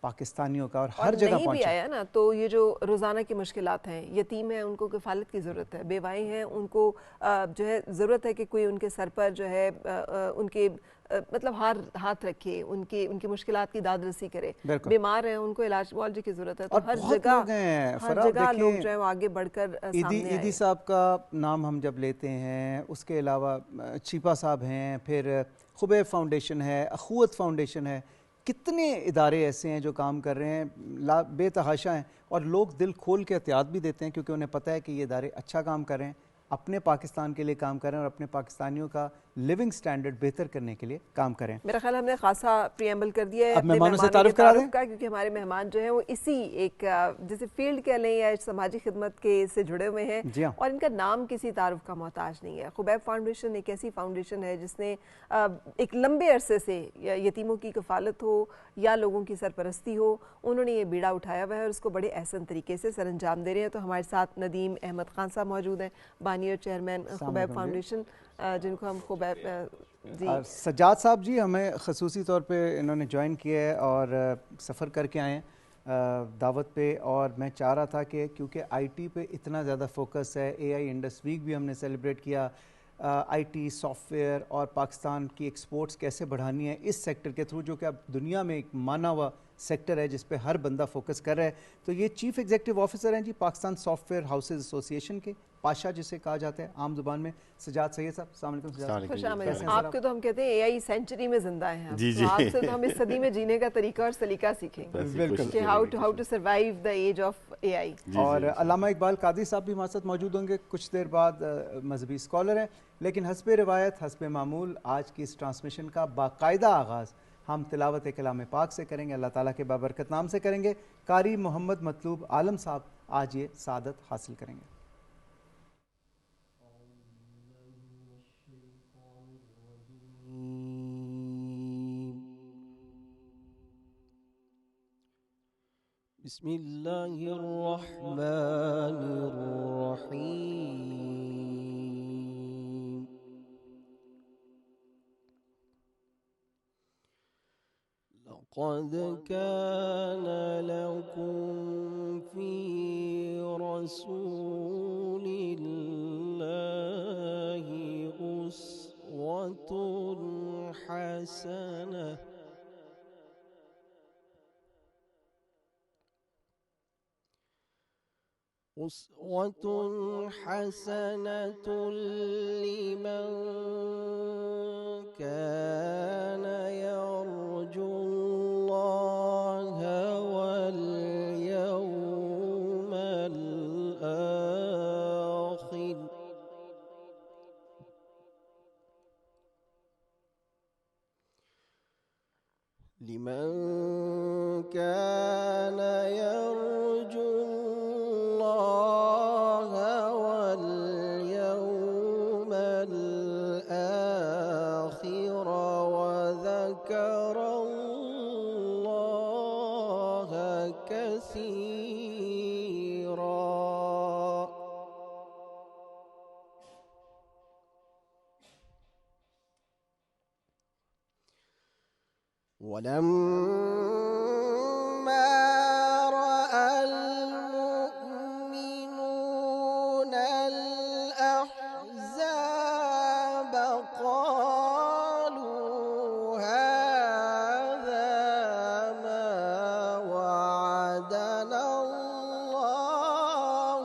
پاکستانیوں کا اور ہر جگہ نہیں بھی پہنچا. آیا نا تو یہ جو روزانہ کی مشکلات ہیں, یتیم ہیں ان کو کفالت کی ضرورت ہے, بیوائی ہیں ان کو جو ہے ضرورت ہے کہ کوئی ان کے سر پر جو ہے ان کے مطلب ہاتھ رکھے, ان کی مشکلات کی داد رسی کرے, بیمار ہیں ان کو علاج معالجے کی ضرورت ہے. تو ہر جگہ لوگ جو ہے وہ آگے بڑھ کر سامنے آئے. ایدی صاحب کا نام ہم جب لیتے ہیں, اس کے علاوہ چیپا صاحب ہیں, پھر خبیب فاؤنڈیشن ہے, اخوت فاؤنڈیشن ہے, کتنے ادارے ایسے ہیں جو کام کر رہے ہیں, بے تحاشا ہیں, اور لوگ دل کھول کے احتیاط بھی دیتے ہیں کیونکہ انہیں پتہ ہے کہ یہ ادارے اچھا کام کر رہے ہیں, اپنے پاکستان کے لیے کام کریں اور اپنے پاکستانیوں کا لیونگ سٹینڈرڈ بہتر کرنے کے لیے کام کریں. میرا خیال ہم نے خاصا پریمبل کر دیا ہے اب مہمانوں سے تعارف کرا دیں کا, کیونکہ ہمارے مہمان جو ہیں وہ اسی ایک جیسے فیلڈ کہہ لیں یا سماجی خدمت کے سے جڑے ہوئے ہیں, اور ان کا نام کسی تعارف کا محتاج نہیں ہے. خبیب فاؤنڈیشن ایک ایسی فاؤنڈیشن ہے جس نے ایک لمبے عرصے سے یتیموں کی کفالت ہو یا لوگوں کی سرپرستی ہو, انہوں نے یہ بیڑا اٹھایا ہوا ہے اور اس کو بڑے احسن طریقے سے سر انجام دے رہے ہیں. تو ہمارے ساتھ ندیم احمد خان صاحب موجود ہیں, بانی اور چیئرمین خبیب فاؤنڈیشن, جن کو ہم خبیب سجاد صاحب جی ہمیں خصوصی طور پہ انہوں نے جوائن کیا ہے اور سفر کر کے آئے ہیں دعوت پہ, اور میں چاہ رہا تھا کہ کیونکہ آئی ٹی پہ اتنا زیادہ فوکس ہے, اے آئی انڈس ویک بھی ہم نے سیلیبریٹ کیا, آئی ٹی سافٹ ویئر اور پاکستان کی ایکسپورٹس کیسے بڑھانی ہے اس سیکٹر کے تھرو, جو کہ اب دنیا میں ایک مانا ہوا سیکٹر ہے جس پہ ہر بندہ فوکس کر رہا ہے. تو یہ چیف ایگزیکٹو آفیسر ہیں جی پاکستان سافٹ ویئر ہاؤسز ایسوسی ایشن کے, پاشا جسے کہا جاتا ہے عام زبان میں, سجاد سید صاحب. السلام علیکم سجاد. خوش آمدید. آپ کے تو ہم کہتے ہیں اے آئی سینچری میں زندہ ہیں, تو آپ سے تو ہم اس صدی میں جینے کا طریقہ اور سلیقہ سیکھیں گے کہ how to survive the age of A I. اور علامہ اقبال قادری صاحب بھی ہمارے ساتھ موجود ہوں گے کچھ دیر بعد, مذہبی اسکالر ہیں. لیکن حسب روایت حسب معمول آج کی اس ٹرانسمیشن کا باقاعدہ آغاز ہم تلاوت کلام پاک سے کریں گے, اللہ تعالیٰ کے بابرکت نام سے کریں گے. قاری محمد مطلوب عالم صاحب آج یہ سعادت حاصل کریں گے. بسم اللہ الرحمن الرحیم. لقد كان لكم في رسول الله أسوة حسنة لمن كان يرجو الله واليوم الآخر وذكر الله كثيرا. ولما رأى المؤمنون الأحزاب قالوا هذا ما وعدنا الله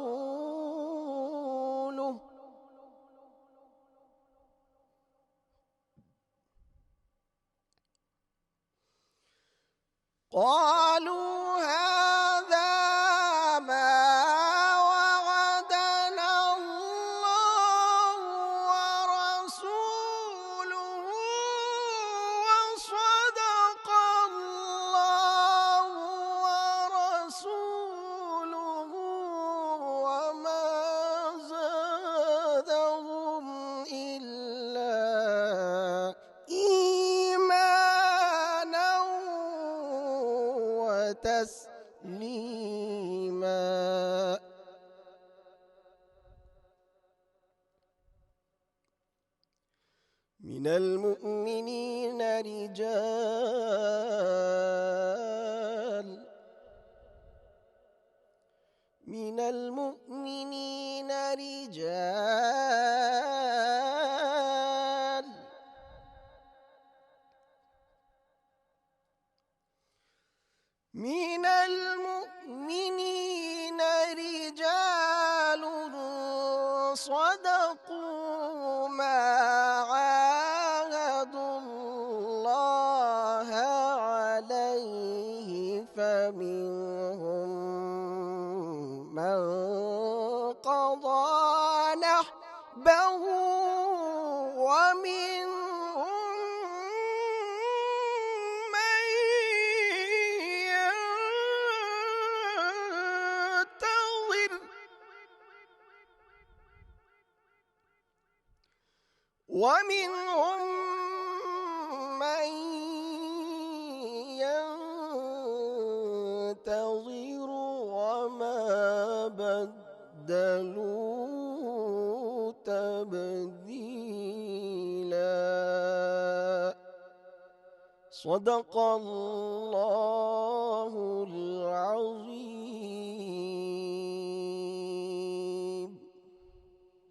ورسوله قالوا هذا ما وعدنا الله ورسوله وصدق الله ورسوله وما زادهم إلا إيمانا وتسليما. من المؤمنين رجال من المؤمنين رجال من المؤمنين رجال صدقوا ما عاهدوا الله عليه فمنهم من قضى نحبه ومنهم من ينتظر ومنهم من ينتظر وما بدلوا تبديلا صدق الله العظيم.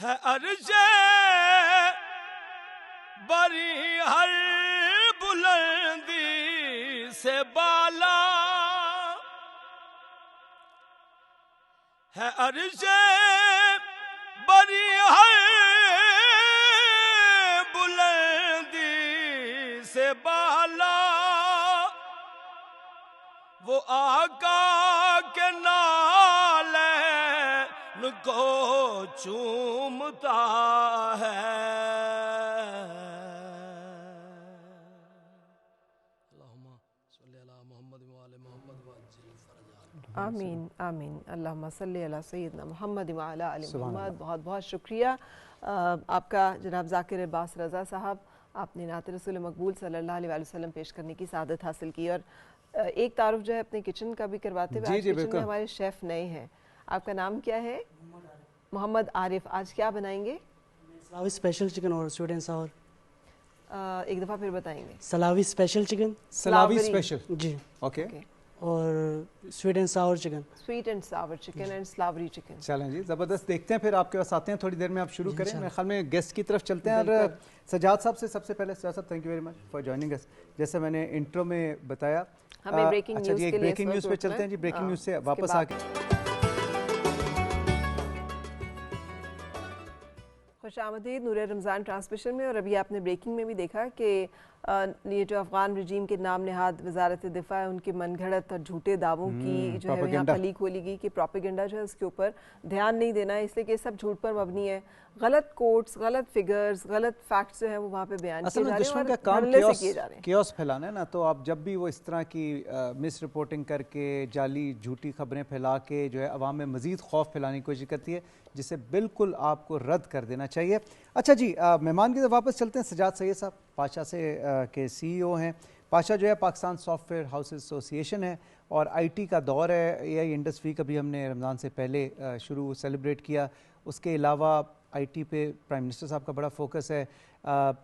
ہے عرش بری ہر بلندی سے بالا، ہے عرش بری ہر بلندی سے بالا، وہ آقا کے نالین کو چومتا ہے۔ آمین آمین، اللہم صلی علی سیدنا محمد وعلی آل محمد۔ بہت بہت شکریہ آپ کا جناب ذاکر عباس رضا صاحب، آپ نے نعت رسول مقبول صلی اللہ علیہ وسلم پیش کرنے کی سعادت حاصل کی، اور ایک تعارف جو ہے اپنے کچن کا بھی کرواتے ہوئے، آج کچن میں ہمارے شیف نئے ہیں۔ آپ کا نام کیا ہے؟ محمد عارف۔ آج کیا بنائیں گے؟ سلاوی اسپیشل چکن اور سویٹ اینڈ ساور۔ ایک دفعہ پھر بتائیں گے۔ سلاوی اسپیشل چکن، سلاوی اسپیشل، جی، اوکے، اور sweet and sour chicken, sweet and sour chicken and سلاوری چکن۔ چلیں جی، زبردست، دیکھتے ہیں پھر آپ کے پاس آتے ہیں تھوڑی دیر میں، آپ شروع کریں، میرے خیال میں گیسٹ کی طرف چلتے ہیں، اور سجاد صاحب سے سب سے پہلے، سجاد صاحب thank you very much for joining اس۔ جیسے میں نے انٹرو میں بتایا، ہمیں بریکنگ اچھا جی، ایک بریکنگ نیوز پہ چلتے ہیں جی، بریکنگ نیوز سے واپس آ کے خوش آمدید نور رمضان ٹرانسمیشن میں۔ اور ابھی آپ نے بریکنگ میں بھی دیکھا کہ یہ جو افغان رجیم کے نام نہاد وزارت دفاع ہے، ان کے من گھڑت اور جھوٹے دعووں کی جو ہے یہاں پھلی کھولی گئی کہ پروپیگنڈا جو ہے اس کے اوپر دھیان نہیں دینا ہے، اس لیے کہ سب جھوٹ پر مبنی ہے، غلط کوٹس، غلط فگرز، غلط فیکٹس جو ہیں وہ وہاں پہ بیان کیے جا رہے ہیں، دشمن کا کام کیوس پھیلانا ہے نا، تو آپ جب بھی وہ اس طرح کی مس رپورٹنگ کر کے جعلی جھوٹی خبریں پھیلا کے جو ہے عوام میں مزید خوف پھیلانے کی کوشش کرتی ہے، جسے بالکل آپ کو رد کر دینا چاہیے۔ اچھا جی، مہمان کی طرف واپس چلتے ہیں۔ سجاد سید صاحب پاشا سے کے سی ای او ہیں۔ پاشا جو ہے Pakistan soft where houses association ہے، اور آئی ٹی کا دور ہے، اے آئی انڈسٹری کا بھی ہم نے رمضان سے پہلے شروع سیلیبریٹ کیا۔ اس کے علاوہ آئی ٹی پہ پرائم منسٹر صاحب کا بڑا فوکس ہے،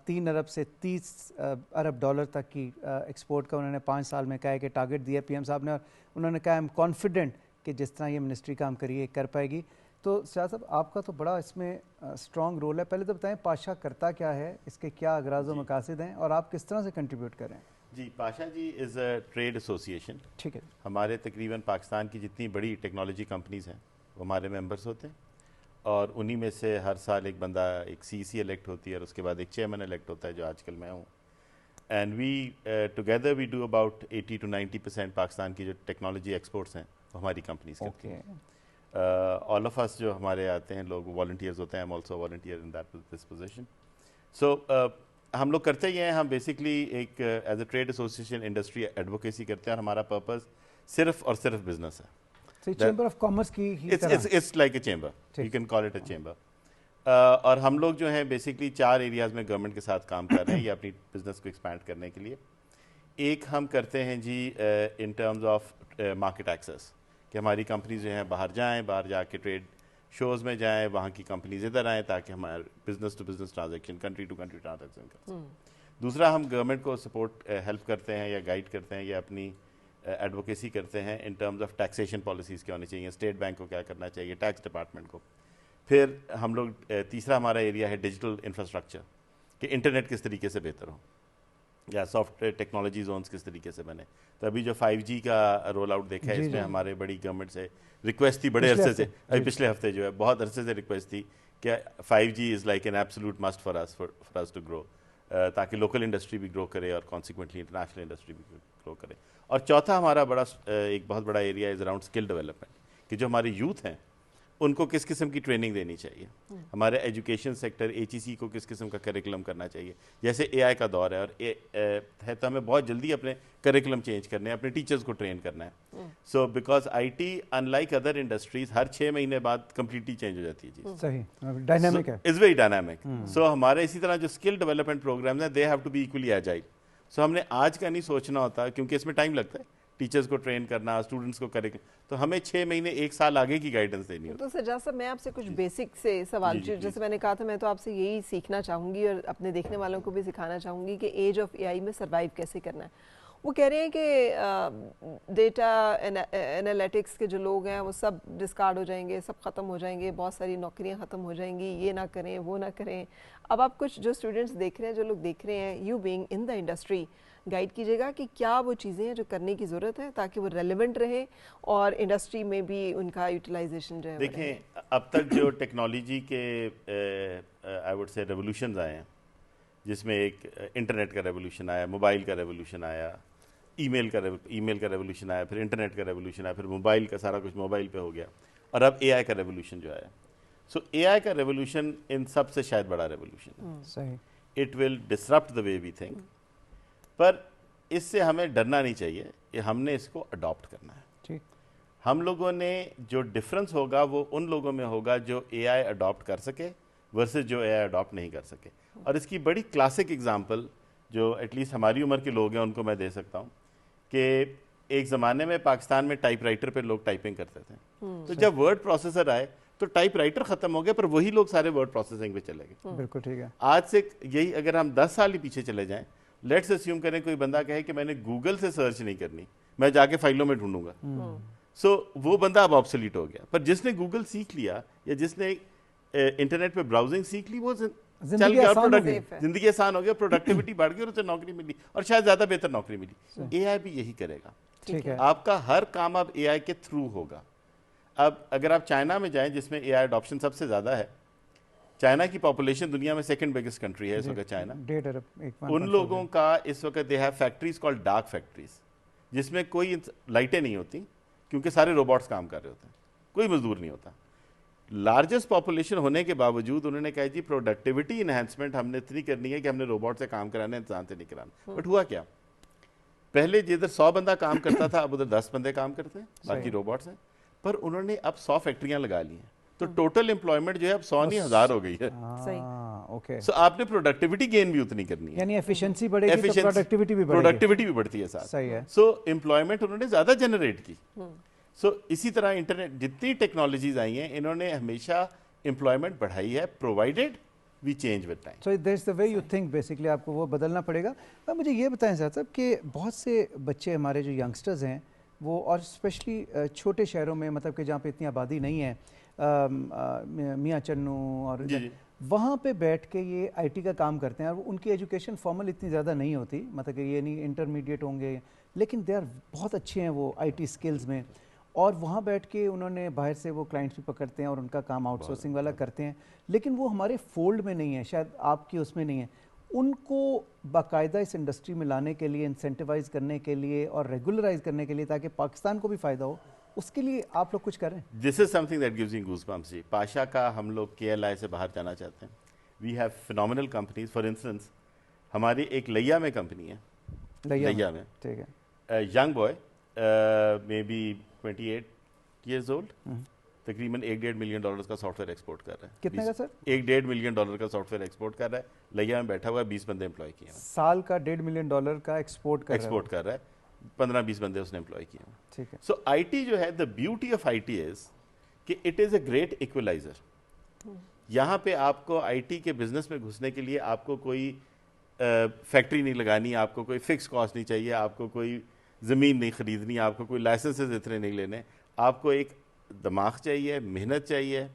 3 ارب سے 30 ارب ڈالر تک کی ایکسپورٹ کا انہوں نے 5 سال میں کہا ہے کہ ٹارگٹ دیا پی ایم صاحب نے، اور انہوں نے کہا ایم کانفیڈنٹ کہ جس طرح یہ منسٹری کام کریے کر پائے گی۔ تو سیاست صاحب آپ کا تو بڑا اس میں اسٹرانگ رول ہے، پہلے تو بتائیں پاشا کرتا کیا ہے، اس کے کیا اغراض و مقاصد ہیں، اور آپ کس طرح سے کنٹریبیوٹ کر رہے ہیں؟ جی، پاشا جی از اے ٹریڈ ایسوسیشن، ٹھیک ہے، ہمارے تقریباً پاکستان کی جتنی بڑی ٹیکنالوجی کمپنیز ہیں وہ ہمارے ممبرس ہوتے ہیں، اور انہی میں سے ہر سال ایک بندہ، ایک سی سی الیکٹ ہوتی ہے، اور اس کے بعد ایک چیئرمین الیکٹ ہوتا ہے، جو آج کل میں ہوں، and we together we do about 80 to 90% Pakistan کی جو ٹیکنالوجی ایکسپورٹس ہیں وہ ہماری کمپنیز کرتی ہیں۔ آل آف اس جو ہمارے آتے ہیں لوگ والنٹیئرز ہوتے ہیں، I'm also volunteer in this position. So ہم لوگ کرتے ہی ہیں، ہم بیسکلی ایک as a trade association industry advocacy کرتے ہیں، اور ہمارا پرپز صرف اور صرف بزنس ہے۔ چیمبر آف کامرس کی it's like a chamber, you can call it a chamber. اور ہم لوگ جو ہیں بیسکلی 4 ایریاز میں گورنمنٹ کے ساتھ کام کر رہے ہیں، یہ اپنی بزنس کو ایکسپینڈ کرنے کے لیے۔ ایک ہم کرتے ہیں جی in terms of market access, کہ ہماری کمپنیز جو ہیں باہر جائیں، باہر جا کے ٹریڈ شوز میں جائیں، وہاں کی کمپنیز ادھر آئیں تاکہ ہمارے business to business transaction, country to country transaction کر سکیں۔ دوسرا، ہم گورنمنٹ کو سپورٹ ہیلپ کرتے ہیں یا گائیڈ کرتے ہیں یا اپنی ایڈوکیسی کرتے ہیں ان ٹرمز آف ٹیکسیشن پالیسیز کیا ہونی چاہیے، اسٹیٹ بینک کو کیا کرنا چاہیے، ٹیکس ڈپارٹمنٹ کو۔ پھر ہم لوگ تیسرا ہمارا ایریا ہے ڈیجیٹل انفراسٹرکچر، کہ انٹرنیٹ کس طریقے سے بہتر ہو، یا سافٹ ویئر ٹیکنالوجی زونس کس طریقے سے بنے۔ تو ابھی جو 5G کا رول آؤٹ دیکھا ہے، اس میں ہمارے بڑی گورنمنٹ سے ریکویسٹ تھی بڑے عرصے سے، ابھی پچھلے ہفتے جو ہے بہت عرصے سے ریکویسٹ تھی کہ 5G is like an absolute must for us to grow, تاکہ لوکل انڈسٹری بھی گرو کرے اور کانسیکوینٹلی انٹرنیشنل انڈسٹری بھی گرو کرے۔ اور چوتھا ہمارا ایک بہت بڑا area is around skill development, کہ جو ہمارے یوتھ ہیں ان کو کس قسم کی ٹریننگ دینی چاہیے، ہمارے ایجوکیشن سیکٹر HEC کو کس قسم کا کریکولم کرنا چاہیے۔ جیسے AI کا دور ہے، اور ہے تو ہمیں بہت جلدی اپنے کریکولم چینج کرنے ہیں، اپنے ٹیچرز کو ٹرین کرنا ہے۔ So because IT in like other industries ہر 6 مہینے بعد کمپلیٹلی چینج ہو جاتی ہے، جی صحیح، ڈائنامک ہے، از ویری ڈائنامک۔ سو ہمارے اسی طرح جو اسکل ڈیولپمنٹ پروگرامز ہیں، they have to be equally agile. So ہم نے آج کا نہیں سوچنا ہوتا، کیونکہ اس میں ٹائم لگتا ہے، ٹیچرز کو ٹرین کرنا، اسٹوڈنٹس کو کرے، تو ہمیں 6 مہینے 1 سال آگے کی گائیڈنس دینی ہوتی ہے۔ تو سجاد صاحب، میں آپ سے کچھ بیسک سے سوال، جیسے میں نے کہا تھا، میں تو آپ سے یہی سیکھنا چاہوں گی اور اپنے دیکھنے والوں کو بھی سکھانا چاہوں گی کہ ایج آف AI میں سروائیو کیسے کرنا ہے۔ وہ کہہ رہے ہیں کہ ڈیٹا انالیٹکس کے جو لوگ ہیں وہ سب ڈسکارڈ ہو جائیں گے, سب ختم ہو جائیں گے, بہت ساری نوکریاں ختم ہو جائیں گی, یہ نہ کریں وہ نہ کریں. اب آپ کچھ جو اسٹوڈنٹس دیکھ رہے ہیں, جو لوگ دیکھ رہے ہیں, you being in the industry, guide کیجیے گا کہ کیا وہ چیزیں ہیں جو کرنے کی ضرورت ہے تاکہ وہ ریلیونٹ رہیں اور انڈسٹری میں بھی ان کا یوٹیلائزیشن جو ہے. دیکھیں اب تک جو ٹیکنالوجی کے آئی وڈ سے ریولوشنز آئے ہیں, جس میں ایک انٹرنیٹ کا ریولوشن آیا, موبائل کا ریولوشن آیا, ای میل کا ریولوشن آیا, پھر انٹرنیٹ کا ریولوشن آیا, پھر موبائل کا سارا کچھ موبائل پہ ہو گیا, اور اب اے آئی کا ریولوشن جو آیا. سو اے آئی کا ریولوشن ان سب سے شاید بڑا ریولوشن ہے. صحیح. It will disrupt the way we think, پر اس سے ہمیں ڈرنا نہیں چاہیے, کہ ہم نے اس کو اڈاپٹ کرنا ہے. ٹھیک. ہم لوگوں نے جو ڈفرنس ہوگا وہ ان لوگوں میں ہوگا جو اے آئی اڈاپٹ کر سکے ورسز جو اے آئی اڈاپٹ نہیں کر سکے. اور اس کی بڑی کلاسک اگزامپل جو ایٹ لیسٹ ہماری عمر کے لوگ ہیں ان کو میں دے سکتا ہوں, کہ ایک زمانے میں پاکستان میں ٹائپ رائٹر پہ لوگ ٹائپنگ کرتے تھے, تو جب ورڈ پروسیسر آئے تو ٹائپ رائٹر ختم ہو گیا, پر وہی لوگ سارے ورڈ پروسیسنگ پہ چلے گئے. بالکل ٹھیک ہے. آج سے یہی اگر ہم 10 سال ہی پیچھے چلے جائیں, لیٹس اسیوم کریں کوئی بندہ کہے کہ میں نے گوگل سے سرچ نہیں کرنی, میں جا کے فائلوں میں ڈھونڈوں گا, سو وہ بندہ اب آبسولیٹ ہو گیا. پر جس نے گوگل سیکھ لیا یا جس نے انٹرنیٹ پہ براؤزنگ سیکھ لی, وہ چل گیا, زندگی آسان ہو گیا, پروڈکٹیوٹی بڑھ گئی اور اسے نوکری ملی, اور شاید زیادہ بہتر نوکری ملی. اے آئی بھی یہی کرے گا. آپ کا ہر کام اب اے آئی کے تھرو ہوگا. اب اگر آپ چائنا میں جائیں جس میں اے آئی اڈاپشن سب سے زیادہ ہے, چائنا کی پاپولیشن دنیا میں سیکنڈ بگیسٹ کنٹری ہے اس وقت چائنا. ان لوگوں کا اس وقت they have factories call dark factories, جس میں کوئی لائٹیں نہیں ہوتی کیونکہ سارے روبوٹس کام کر رہے ہوتے ہیں, کوئی مزدور نہیں ہوتا. لارجسٹ پاپولیشن ہونے کے باوجود انہوں نے کہا جی پروڈکٹیوٹی انہینسمنٹ ہم نے اتنی کرنی ہے کہ ہم نے روبوٹ سے کام کرانا ہے, انسان سے نہیں کرانا. بٹ ہوا کیا, پہلے جدھر 100 بندہ کام کرتا تھا اب ادھر 10 بندے کام کرتے ہیں, باقی روبوٹس ہیں. پر انہوں نے اب 100 فیکٹریاں لگا لی ہیں, تو ٹوٹل امپلائمنٹ جو ہے اب 100 نہیں 1000 ہو گئی ہے. اوکے. سو آپ نے پروڈکٹیوٹی گین بھی اتنی کرنی ہے, یعنی ایفیشنسی بڑھے گی تو پروڈکٹیوٹی بھی بڑھے گی. پروڈکٹیوٹی بھی بڑھتی ہے ساتھ. صحیح ہے. سو امپلائمنٹ انہوں نے زیادہ جنریٹ کی. سو اسی طرح انٹرنیٹ جتنی ٹیکنالوجیز آئی ہیں انہوں نے ہمیشہ امپلائمنٹ بڑھائی ہے, provided we change with time. So that's the way you think, basically آپ کو وہ بدلنا پڑے گا. مجھے یہ بتائیں صاحب کہ بہت سے بچے ہمارے جو ینگسٹرز ہیں وہ, اور اسپیشلی چھوٹے شہروں میں, مطلب کہ جہاں پہ اتنی آبادی نہیں ہے, میاں چنو اور وہاں پہ بیٹھ کے یہ آئی ٹی کا کام کرتے ہیں, اور ان کی ایجوکیشن فارمل اتنی زیادہ نہیں ہوتی, مطلب کہ یہ نہیں انٹرمیڈیٹ ہوں گے, لیکن دے آر بہت اچھے ہیں وہ آئی ٹی سکلز میں, اور وہاں بیٹھ کے انہوں نے باہر سے وہ کلائنٹس بھی پکڑتے ہیں اور ان کا کام آؤٹ سورسنگ والا کرتے ہیں, لیکن وہ ہمارے فولڈ میں نہیں ہے, شاید آپ کی اس میں نہیں ہے. ان کو باقاعدہ اس انڈسٹری میں لانے کے لیے, انسینٹیوائز کرنے کے لیے اور ریگولرائز کرنے کے لیے تاکہ پاکستان کو بھی فائدہ ہو, اس کے لیے آپ لوگ کچھ کریں. This is something that gives me goose bumps. جی پاشا کا ہم لوگ کے ایل آئی سے باہر جانا چاہتے ہیں. We have phenomenal companies. For instance ہماری ایک لیا میں کمپنی ہے, لیا میں, ٹھیک ہے, young boy may be 28 years old, تقریباً $1.5 million کا سافٹ ویئر ایکسپورٹ کر رہا ہے. کتنے کا سر؟ $1.5 million کا سافٹ ویئر ایکسپورٹ کر رہا ہے. لیا میں بیٹھا ہوا ہے, 20 بندے امپلائی کیے ہیں. سال کا $1.5 million کا ایکسپورٹ کر رہا ہے. 15-20 بندے اس نے امپلائی کیے ہیں. ٹھیک ہے. سو آئی ٹی جو ہے, the beauty of I T is کہ اٹ از اے گریٹ ایکولائزر. یہاں پہ آپ کو آئی ٹی کے بزنس میں گھسنے کے لیے آپ کو کوئی فیکٹری نہیں لگانی, آپ کو کوئی فکس کاسٹ نہیں چاہیے, آپ کو کوئی زمین نہیں خریدنی, آپ کو کوئی لائسنسز اتنے نہیں لینے. آپ کو ایک دماغ چاہیے, محنت چاہیے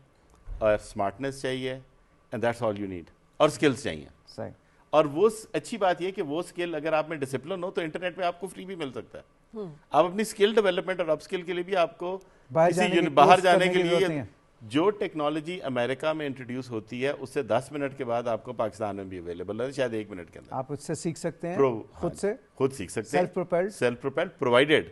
اور اسمارٹنیس چاہیے, and that's all you need, اور اسکلس چاہیے. صحیح. اور وہ اچھی بات یہ کہ وہ اسکل اگر آپ میں ڈسپلن ہو تو انٹرنیٹ پہ آپ کو فری بھی مل سکتا ہے. آپ اپنی اسکل ڈیولپمنٹ اور اپ اسکل کے لیے بھی آپ کو باہر جانے کے لیے جو ٹیکنالوجی امریکہ میں انٹروڈیوس ہوتی ہے اس سے 10 منٹ کے بعد آپ کو پاکستان میں بھی اویلیبل ہے, شاید 1 منٹ کے اندر آپ اس سے سیکھ سکتے ہیں, خود سیکھ سکتے ہیں, سیلف پروپیلڈ, پرووائڈیڈ.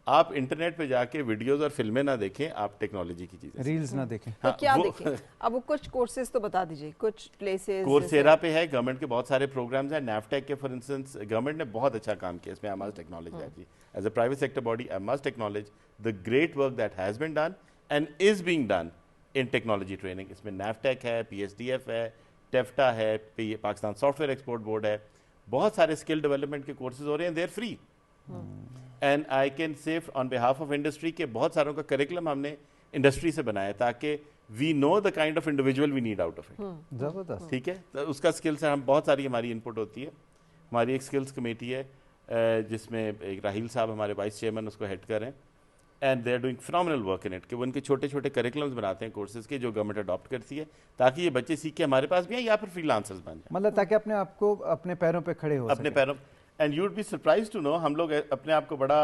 آپ انٹرنیٹ پہ جا کے ویڈیوز اور فلمیں نہ دیکھیں, آپ ٹیکنالوجی کی چیزیں, ریلز نہ دیکھیں. تو کیا دیکھیں؟ اب وہ کچھ کورسز تو بتا دیجئے, کچھ پلیسز. کورسیرا پہ ہے, گورنمنٹ کے بہت سارے پروگرامز ہیں. نیفٹیک کے فار انسٹنس گورنمنٹ نے بہت اچھا کام کیا اس میں. I must acknowledge that. As a private sector body, I must acknowledge the great work that has been done and is being done in technology training. اس میں نیفٹیک ہے, PSDF ہے, ٹیفٹا ہے, Pakistan software export board ہے, بہت سارے skill development کے courses ہو رہے ہیں. They are free. And I can see on behalf of industry کے بہت ساروں کا کریکولم ہم نے انڈسٹری سے بنایا تاکہ we know the kind of individual we need out of it. زبردست. ٹھیک ہے, اس کا اسکل سے ہم بہت ساری ہماری ان پٹ ہوتی ہے. ہماری ایک اسکلس کمیٹی ہے, جس میں ایک راہیل صاحب ہمارے وائس چیئرمین اس کو ہیڈ کر رہے ہیں, and they are doing phenomenal work in it, کہ وہ ان کے چھوٹے چھوٹے کریکولمز بناتے ہیں کورسز کے جو گورنمنٹ اڈاپٹ کرتی ہے تاکہ یہ بچے سیکھ کے ہمارے پاس بھی ہیں یا پھر فری لانسرز بن جائیں, مطلب تاکہ اپنے آپ کو اپنے پیروں پہ کھڑے ہو اپنے پیروں. And you would be surprised to know, ہم لوگ اپنے آپ کو بڑا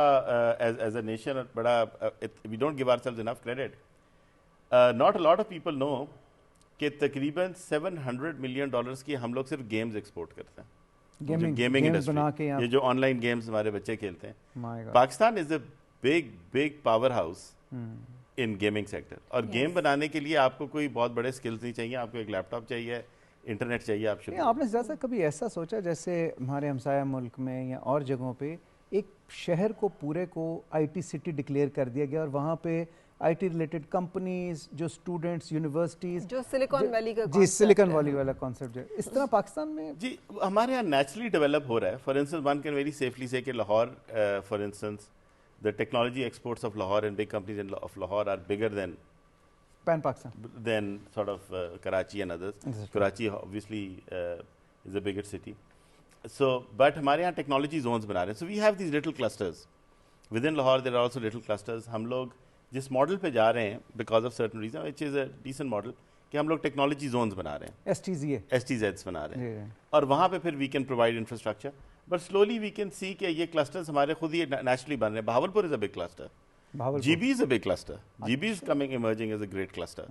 ایز اے نیشن بڑا we don't give ourselves enough credit, not a lot of people know کہ تقریباً $700 ملین کی ہم لوگ صرف گیمز ایکسپورٹ کرتے ہیں. گیمنگ انڈسٹری, یہ جو آن لائن گیمز ہمارے بچے کھیلتے ہیں, Pakistan is a big power house in gaming sector. اور گیم بنانے کے لیے آپ کو کوئی بہت بڑے اسکلز نہیں چاہیے, آپ کو ایک لیپ ٹاپ چاہیے, انٹرنیٹ چاہیے. آپ نے زیادہ کبھی ایسا سوچا جیسے ہمارے ہمسایہ ملک میں یا اور جگہوں پہ ایک شہر کو پورے کو آئی ٹی سٹی ڈکلیئر کر دیا گیا اور وہاں پہ آئی ٹی ریلیٹڈ کمپنیز, جو اسٹوڈنٹس, یونیورسٹیز, جو سلیکن ویلی کا جی سلیکن ویلی والا کانسیپٹ ہے, اس طرح پاکستان میں جی ہمارے یہاں نیچرلی ڈیولپ ہو رہا ہے. For instance one can very safely say کہ Lahore, for instance the technology exports of Lahore and big companies of Lahore are bigger than pan Pakistan, than sort of Karachi and others. Karachi obviously is a bigger city. So but ہمارے یہاں technology zones بنا رہے ہیں. So we have these little clusters within Lahore. There are also little clusters. ہم لوگ جس model پہ جا رہے ہیں because of certain reason which is a decent model, کہ ہم لوگ ٹیکنالوجی زونز بنا رہے ہیں, STZs بنا رہے ہیں, اور وہاں پہ پھر we can provide infrastructure. But slowly we can see کہ یہ کلسٹرز ہمارے خود ہی نیچرلی بن رہے ہیں. Bahawalpur is a big cluster, GB is a big cluster, GB is coming emerging as a great cluster.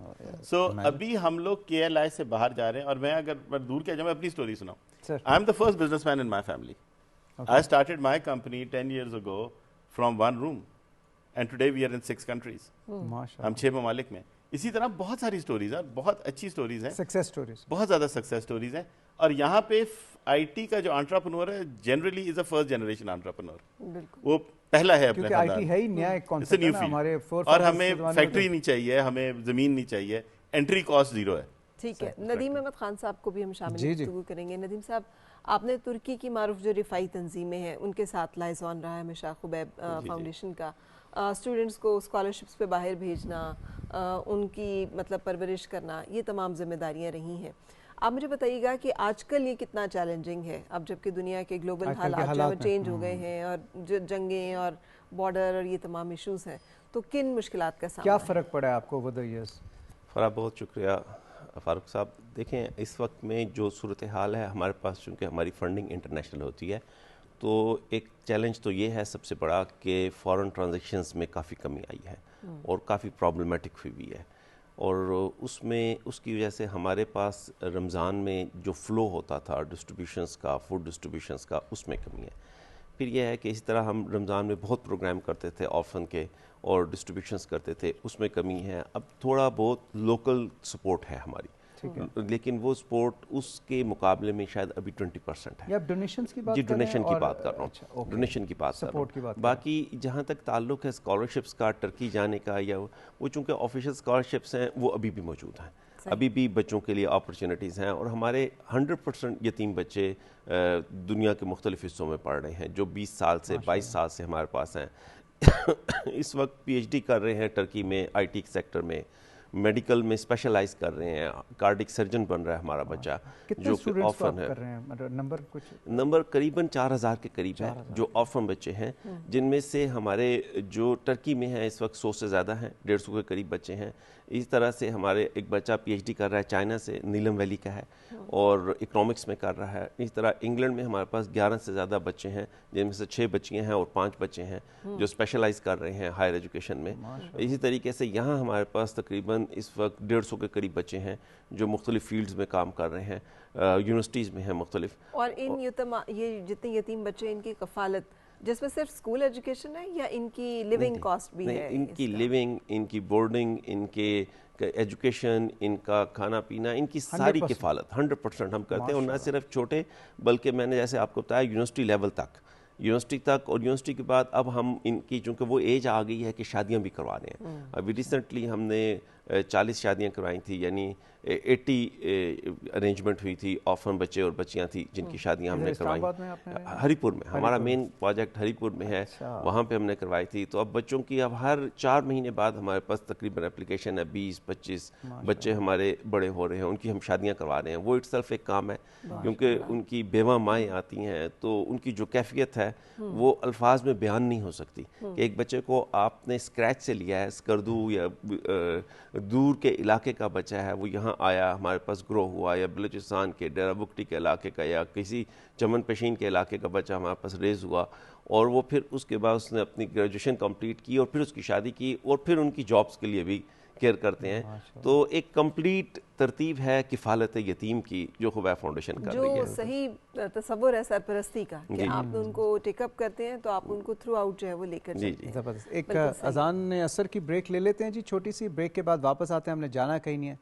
So ابھی ہم لوگ KLI سے باہر جا رہے ہیں. اور میں اگر دور کیا جاؤں, میں اپنی سٹوری سناؤں. I am the first businessman in my family. I started my company 10 years ago from one room and today we are in 6 countries. ہم 6 ممالک میں. اسی طرح بہت ساری سٹوریز ہیں, بہت اچھی سٹوریز ہیں, سکسیس سٹوریز, بہت زیادہ سکسیس سٹوریز ہیں. اور یہاں پہ آئی ٹی کا جو انٹرپرنور ہے generally is a first generation entrepreneur, وہ پہلا ہے اپنے آئی ٹی ہے ہی نیا ایک کانسیپٹ ہے ہمارے. اور ہمیں فیکٹری نہیں چاہیے, ہمیں زمین نہیں چاہیے, انٹری کاسٹ 0 ہے. ٹھیک ہے, ندیم احمد خان صاحب کو بھی ہم شامل گفتگو کریں گے. ندیم صاحب, آپ نے ترکی کی معروف جو رفائی تنظیمیں ہیں ان کے ساتھ لائزون رہا ہے ہمیشہ, خبیب فاؤنڈیشن کا, اسٹوڈنٹس کو اسکالرشپس پہ باہر بھیجنا, ان کی مطلب پرورش کرنا, یہ تمام ذمہ داریاں رہی ہیں. آپ مجھے بتائیے گا کہ آج کل یہ کتنا چیلنجنگ ہے, اب جب کہ دنیا کے گلوبل حالات جو چینج ہو گئے ہیں اور جو جنگیں اور بارڈر اور یہ تمام ایشوز ہیں, تو کن مشکلات کا سامنا, کیا فرق پڑا ہے آپ کو اوور دی ایئرز؟ فرح, بہت شکریہ فاروق صاحب. دیکھیں اس وقت میں جو صورتحال ہے ہمارے پاس, چونکہ ہماری فنڈنگ انٹرنیشنل ہوتی ہے, تو ایک چیلنج تو یہ ہے سب سے بڑا کہ فارن ٹرانزیکشنز میں کافی کمی آئی ہے اور کافی پرابلمٹک ہوئی ہے. اور اس کی وجہ سے ہمارے پاس رمضان میں جو فلو ہوتا تھا ڈسٹریبیوشنز کا, فوڈ ڈسٹریبیوشنز کا, اس میں کمی ہے. پھر یہ ہے کہ اسی طرح ہم رمضان میں بہت پروگرام کرتے تھے آرفن کے اور ڈسٹریبیوشنز کرتے تھے, اس میں کمی ہے. اب تھوڑا بہت لوکل سپورٹ ہے ہماری, لیکن وہ سپورٹ اس کے مقابلے میں شاید ابھی 20% ہے. ڈونیشنز کی بات, جی ڈونیشن کی بات کر رہا ہوں, ڈونیشن کی بات کر رہا ہوں. باقی جہاں تک تعلق ہے اسکالرشپس کا, ٹرکی جانے کا, یا وہ چونکہ آفیشیل اسکالرشپس ہیں وہ ابھی بھی موجود ہیں, ابھی بھی بچوں کے لیے اپرچونیٹیز ہیں. اور ہمارے 100% یتیم بچے دنیا کے مختلف حصوں میں پڑھ رہے ہیں, جو 20 سال سے 22 سال سے ہمارے پاس ہیں. اس وقت PhD کر رہے ہیں ٹرکی میں, IT سیکٹر میں, میڈیکل میں اسپیشلائز کر رہے ہیں, کارڈک سرجن بن رہا ہے ہمارا بچہ, جو کہ آفن ہے. نمبر قریباً 4000 کے قریب ہے جو آفن بچے ہیں, جن میں سے ہمارے جو ٹرکی میں ہیں اس وقت 100 سے زیادہ ہیں, 150 کے قریب بچے ہیں. اس طرح سے ہمارے ایک بچہ PhD کر رہا ہے چائنا سے, نیلم ویلی کا ہے, اور اکنامکس میں کر رہا ہے. اس طرح انگلینڈ میں ہمارے پاس 11 سے زیادہ بچے ہیں, جن میں سے 6 بچیاں ہیں اور 5 بچے ہیں جو اسپیشلائز کر رہے ہیں ہائر ایجوکیشن میں. اسی طریقے سے یہاں ہمارے پاس تقریباً اس وقت 150 کے قریب بچے ہیں جو مختلف فیلڈز میں کام کر رہے ہیں, یونیورسٹیز میں ہیں مختلف. اور یہ جتنے یتیم بچے, ان کی کفالت جس میں صرف اسکول ایجوکیشن ہے یا ان کی لیونگ کاسٹ بھی ہے؟ ان کی لیونگ, ان کی بورڈنگ, ان کے ایجوکیشن, ان کا کھانا پینا, ان کی ساری کفالت 100% ہم کرتے ہیں. اور نہ صرف چھوٹے بلکہ میں نے جیسے آپ کو بتایا یونیورسٹی لیول تک, اور یونیورسٹی کے بعد اب ہم ان کی چونکہ وہ ایج آ گئی ہے کہ شادیاں بھی کروا رہے ہیں. ابھی ریسنٹلی ہم نے 40 شادیاں کروائی تھیں، یعنی 80 ارینجمنٹ ہوئی تھی، آفن بچے اور بچیاں تھیں جن کی شادیاں ہم نے کروائی ہری پور میں. ہمارا مین پروجیکٹ ہری پور میں ہے، وہاں پہ ہم نے کروائی تھی. تو اب بچوں کی اب ہر 4 مہینے بعد ہمارے پاس تقریباً اپلیکیشن ہے، 20-25 بچے ہمارے بڑے ہو رہے ہیں، ان کی ہم شادیاں کروا رہے ہیں. وہ اٹ سیلف ایک کام ہے، کیونکہ ان کی بیوہ مائیں آتی ہیں تو ان کی جو کیفیت ہے وہ الفاظ میں بیان نہیں ہو سکتی. کہ ایک بچے کو آپ نے اسکریچ سے لیا ہے، اسکردو یا دور کے علاقے کا بچہ ہے، وہ یہاں آیا ہمارے پاس گرو ہوا، یا بلوچستان کے ڈیرہ بگٹی کے علاقے کا یا کسی چمن پشین کے علاقے کا بچہ ہمارے پاس ریز ہوا، اور وہ پھر اس کے بعد اس نے اپنی گریجویشن کمپلیٹ کی اور پھر اس کی شادی کی، اور پھر ان کی جابس کے لیے بھی کیئر کرتے ہیں. تو ایک کمپلیٹ ترتیب ہے کفالت یتیم کی جو خبیب فاؤنڈیشن کر رہی ہے. جو صحیح تصور ہے سرپرستی کا کہ آپ ان کو ٹیک اپ کرتے ہیں تو آپ ان کو تھرو آؤٹ جو ہے وہ لے کر چلتے ہیں. زبردست. ایک اذان عصر کی بریک لے لیتے ہیں جی، چھوٹی سی بریک کے بعد واپس آتے ہیں. ہم نے جانا کہیں نہیں ہے.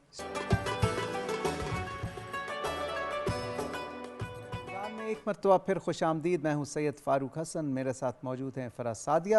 ایک مرتبہ پھر خوش آمدید. میں ہوں سید فاروق حسن، میرے ساتھ موجود ہیں فراز سعدیہ.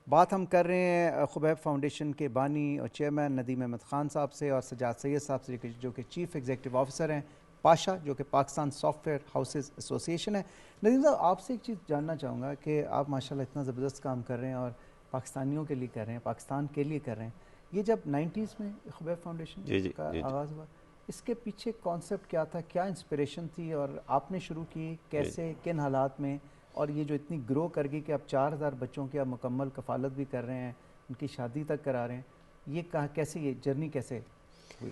بات ہم کر رہے ہیں خبیب فاؤنڈیشن کے بانی اور چیئرمین ندیم احمد خان صاحب سے اور سجاد سید صاحب سے جو کہ چیف ایگزیکٹو آفیسر ہیں پاشا، جو کہ Pakistan soft where houses association ہے. ندیم صاحب، آپ سے ایک چیز جاننا چاہوں گا کہ آپ ماشاءاللہ اتنا زبردست کام کر رہے ہیں اور پاکستانیوں کے لیے کر رہے ہیں، پاکستان کے لیے کر رہے ہیں. یہ جب 90s میں خبیب فاؤنڈیشن کا آغاز ہوا، اس کے پیچھے کانسیپٹ کیا تھا، کیا انسپریشن تھی اور آپ نے شروع کی کیسے، کن حالات میں، اور یہ جو اتنی گرو کر گئی کہ اب 4000 بچوں کی آپ مکمل کفالت بھی کر رہے ہیں، ان کی شادی تک کرا رہے ہیں، یہ کیسے، یہ جرنی کیسے ہوئی؟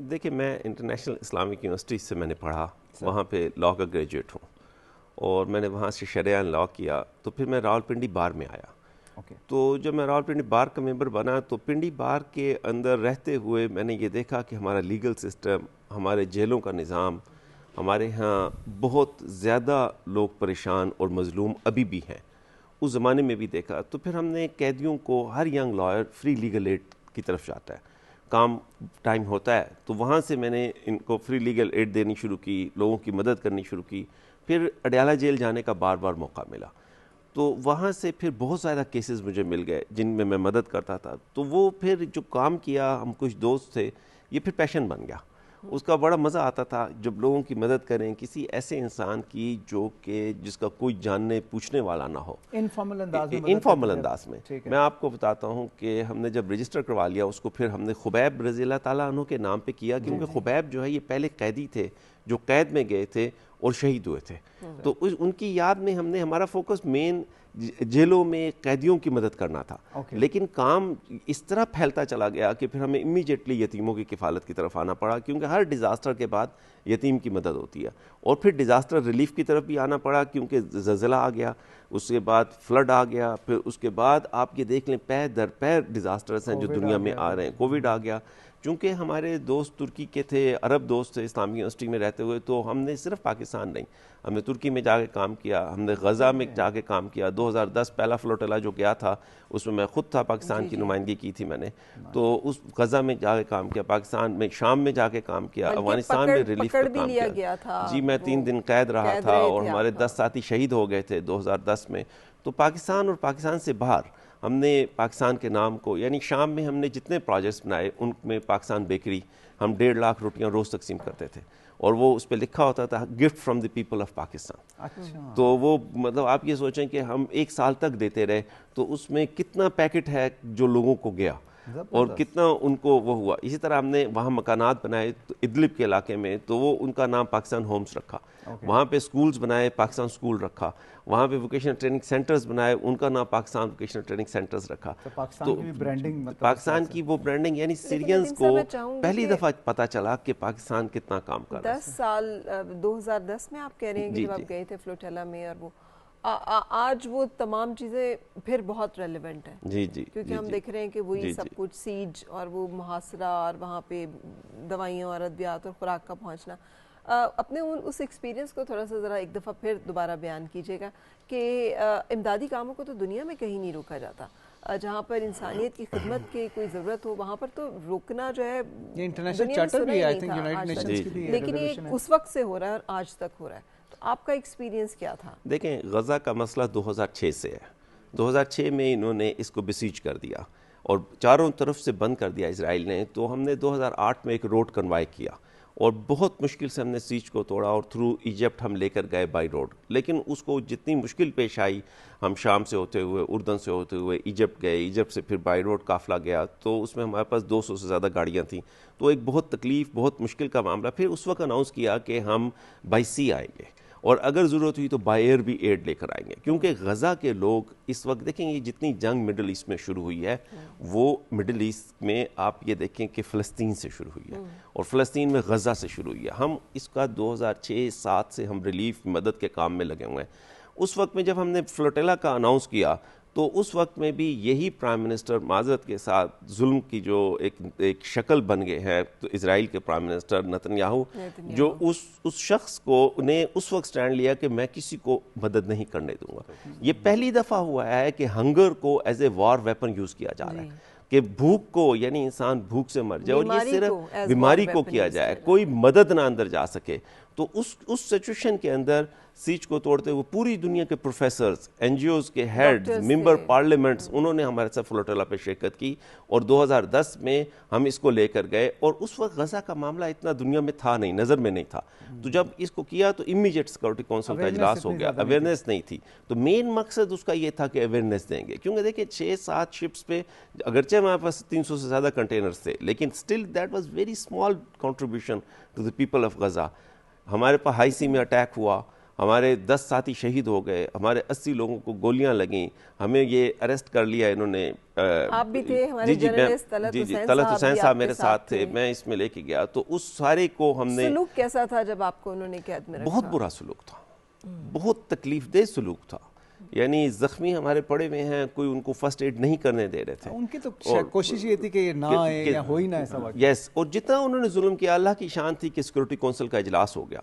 دیکھیں، میں انٹرنیشنل اسلامک یونیورسٹی سے میں نے پڑھا، وہاں پہ لاء کا گریجویٹ ہوں، اور میں نے وہاں سے شرعیہ لاء کیا. تو پھر میں راولپنڈی بار میں آیا. تو جب میں راولپنڈی بار کا ممبر بنا تو پنڈی بار کے اندر رہتے ہوئے میں نے یہ دیکھا کہ ہمارا لیگل سسٹم، ہمارے جیلوں کا نظام، ہمارے ہاں بہت زیادہ لوگ پریشان اور مظلوم ابھی بھی ہیں. اس زمانے میں بھی دیکھا. تو پھر ہم نے قیدیوں کو، ہر young lawyer free legal aid کی طرف جاتا ہے، کام ٹائم ہوتا ہے، تو وہاں سے میں نے ان کو فری لیگل ایڈ دینی شروع کی، لوگوں کی مدد کرنی شروع کی. پھر اڈیالہ جیل جانے کا بار بار موقع ملا، تو وہاں سے پھر بہت زیادہ کیسز مجھے مل گئے جن میں میں مدد کرتا تھا. تو وہ پھر جو کام کیا، ہم کچھ دوست تھے، یہ پھر پیشن بن گیا. اس کا بڑا مزہ آتا تھا جب لوگوں کی مدد کریں، کسی ایسے انسان کی جو کہ جس کا کوئی جاننے پوچھنے والا نہ ہو، انفارمل انداز میں. میں آپ کو بتاتا ہوں کہ ہم نے جب رجسٹر کروا لیا اس کو، پھر ہم نے خبیب رضی اللہ تعالیٰ عنہ کے نام پہ کیا، کیونکہ خبیب جو ہے یہ پہلے قیدی تھے جو قید میں گئے تھے اور شہید ہوئے تھے. تو ان کی یاد میں ہم نے، ہمارا فوکس مین جیلوں میں قیدیوں کی مدد کرنا تھا. لیکن کام اس طرح پھیلتا چلا گیا کہ پھر ہمیں امیجیٹلی یتیموں کی کفالت کی طرف آنا پڑا، کیونکہ ہر ڈیزاسٹر کے بعد یتیم کی مدد ہوتی ہے. اور پھر ڈیزاسٹر ریلیف کی طرف بھی آنا پڑا، کیونکہ زلزلہ آ گیا، اس کے بعد فلڈ آ گیا، پھر اس کے بعد آپ یہ دیکھ لیں پے در پے ڈیزاسٹرز ہیں جو دنیا میں آ رہے ہیں. کووڈ آ گیا. چونکہ ہمارے دوست ترکی کے تھے، عرب دوست تھے اسلامی یونیورسٹی میں رہتے ہوئے، تو ہم نے صرف پاکستان نہیں، ہم نے ترکی میں جا کے کام کیا، ہم نے غزہ میں جا کے کام کیا. 2010 پہلا فلوٹلا جو گیا تھا اس میں میں خود تھا، پاکستان کی نمائندگی کی تھی میں نے. تو اس غزہ میں جا کے کام کیا، پاکستان میں شام میں جا کے کام کیا، افغانستان میں ریلیف کا کام کیا. جی، میں 3 دن قید رہا تھا اور ہمارے 10 ساتھی شہید ہو گئے تھے 2010 میں. تو پاکستان اور پاکستان سے باہر ہم نے پاکستان کے نام کو، یعنی شام میں ہم نے جتنے پروجیکٹس بنائے ان میں پاکستان بیکری، ہم 1.5 لاکھ روٹیاں روز تقسیم کرتے تھے، اور وہ اس پہ لکھا ہوتا تھا gift from the people of Pakistan. تو وہ مطلب آپ یہ سوچیں کہ ہم 1 سال تک دیتے رہے، تو اس میں کتنا پیکٹ ہے جو لوگوں کو گیا اور کتنا ان کو وہ ہوا. اسی طرح ہم نے وہاں مکانات بنائے ادلب کے علاقے میں، تو وہ ان کا نام پاکستان ہومز رکھا. وہاں پہ سکولز بنائے، پاکستان سکول رکھا. وہاں پہ ووکیشنل ٹریننگ سینٹرز بنائے، ان کا نام پاکستان ووکیشنل ٹریننگ سینٹرز رکھا. تو پاکستان کی وہ برانڈنگ، یعنی سیرینز کو پہلی دفعہ پتہ چلا کہ پاکستان کتنا کام کر رہا ہے. 10 سال 2010 میں آپ کہہ رہے ہیں کہ جب آپ گئے تھے فلوٹیلا میں، اور وہ آج وہ تمام چیزیں پھر بہت ریلیونٹ ہیں. جی جی، کیونکہ ہم دیکھ رہے ہیں کہ وہی سب کچھ سیج اور وہ محاصرہ اور وہاں پہ دوائیوں اور ادویات اور خوراک کا پہنچنا. اپنے اس ایکسپیرینس کو تھوڑا سا ذرا ایک دفعہ پھر دوبارہ بیان کیجیے گا کہ امدادی کاموں کو تو دنیا میں کہیں نہیں روکا جاتا. جہاں پر انسانیت کی خدمت کی کوئی ضرورت ہو وہاں پر تو روکنا جو ہے انٹرنیشنل چارٹر بھی آئی تھنک یونائیٹڈ نیشنز کی بھی، لیکن یہ اس وقت سے ہو رہا ہے اور آج تک ہو رہا ہے. تو آپ کا ایکسپیرینس کیا تھا؟ دیکھیں، غزہ کا مسئلہ 2006 سے ہے. 2006 میں انہوں نے اس کو بسیج کر دیا، اور چاروں طرف سے بند کر دیا اسرائیل نے. تو ہم نے 2008 میں ایک روڈ کنوائی کیا اور بہت مشکل سے ہم نے سیج کو توڑا اور تھرو ایجپٹ ہم لے کر گئے بائی روڈ. لیکن اس کو جتنی مشکل پیش آئی, ہم شام سے ہوتے ہوئے, اردن سے ہوتے ہوئے ایجپٹ گئے, ایجپٹ سے پھر بائی روڈ قافلہ گیا, تو اس میں ہمارے پاس 200 سے زیادہ گاڑیاں تھیں. تو ایک بہت تکلیف, بہت مشکل کا معاملہ. پھر اس وقت اناؤنس کیا کہ ہم بائی سی آئیں گے اور اگر ضرورت ہوئی تو بائی ایئر بھی ایڈ لے کر آئیں گے, کیونکہ غزہ کے لوگ اس وقت دیکھیں یہ جتنی جنگ مڈل ایسٹ میں شروع ہوئی ہے وہ مڈل ایسٹ میں آپ یہ دیکھیں کہ فلسطین سے شروع ہوئی ہے اور فلسطین میں غزہ سے شروع ہوئی ہے. ہم اس کا 2006-07 سے ہم ریلیف مدد کے کام میں لگے ہوئے ہیں. اس وقت میں جب ہم نے فلوٹیلا کا اناؤنس کیا تو اس وقت میں بھی یہی پرائم منسٹر معذرت کے ساتھ ظلم کی جو ایک شکل بن گئے ہیں, تو اسرائیل کے پرائم منسٹر نتنیاہو, جو اس شخص کو نے اس وقت سٹینڈ لیا کہ میں کسی کو مدد نہیں کرنے دوں گا. یہ پہلی دفعہ ہوا ہے کہ ہنگر کو as a war weapon use کیا جا رہا ہے, کہ بھوک کو, یعنی انسان بھوک سے مر جائے اور یہ صرف بیماری کو کیا جائے, کوئی مدد نہ اندر جا سکے. تو اس سچویشن کے اندر سیج کو توڑتے ہوئے پوری دنیا کے پروفیسرز, این جی اوز کے ہیڈ, ممبر پارلیمنٹس, انہوں نے ہمارے ساتھ فلوٹیلا پہ شرکت کی اور 2010 میں ہم اس کو لے کر گئے. اور اس وقت غزہ کا معاملہ اتنا دنیا میں تھا نہیں, نظر میں نہیں تھا. تو جب اس کو کیا تو امیجیٹ سیکورٹی کونسل کا اجلاس ہو گیا, اویئرنیس نہیں تھی. تو مین مقصد اس کا یہ تھا کہ اویئرنیس دیں گے, کیونکہ دیکھیں 6-7 شپس پہ اگرچہ ہمارے پاس 300 سے زیادہ کنٹینرز تھے, لیکن still that was very small contribution to the people of Gaza. ہمارے پاس ہائی سی میں اٹیک ہوا, ہمارے 10 ساتھی شہید ہو گئے, ہمارے 80 لوگوں کو گولیاں لگیں, ہمیں یہ اریسٹ کر لیا انہوں نے. آپ بھی تھے, ہمارے جرنلسٹ طلعت حسین صاحب میرے ساتھ تھے, میں اس میں لے کے گیا. تو اس سارے کو ہم نے, سلوک کیسا تھا جب آپ کو انہوں نے قید میں رکھا؟ بہت برا سلوک تھا, بہت تکلیف دہ سلوک تھا. یعنی زخمی ہمارے پڑے ہوئے ہیں, کوئی ان کو فرسٹ ایڈ نہیں کرنے دے رہے تھے. ان کی تو کوشش یہ تھی کہ یہ نہ آئے یا ہو ہی نہ ایسا واقعہ. یس, اور جتنا انہوں نے ظلم کیا, اللہ کی شان تھی کہ سیکورٹی کونسل کا اجلاس ہو گیا,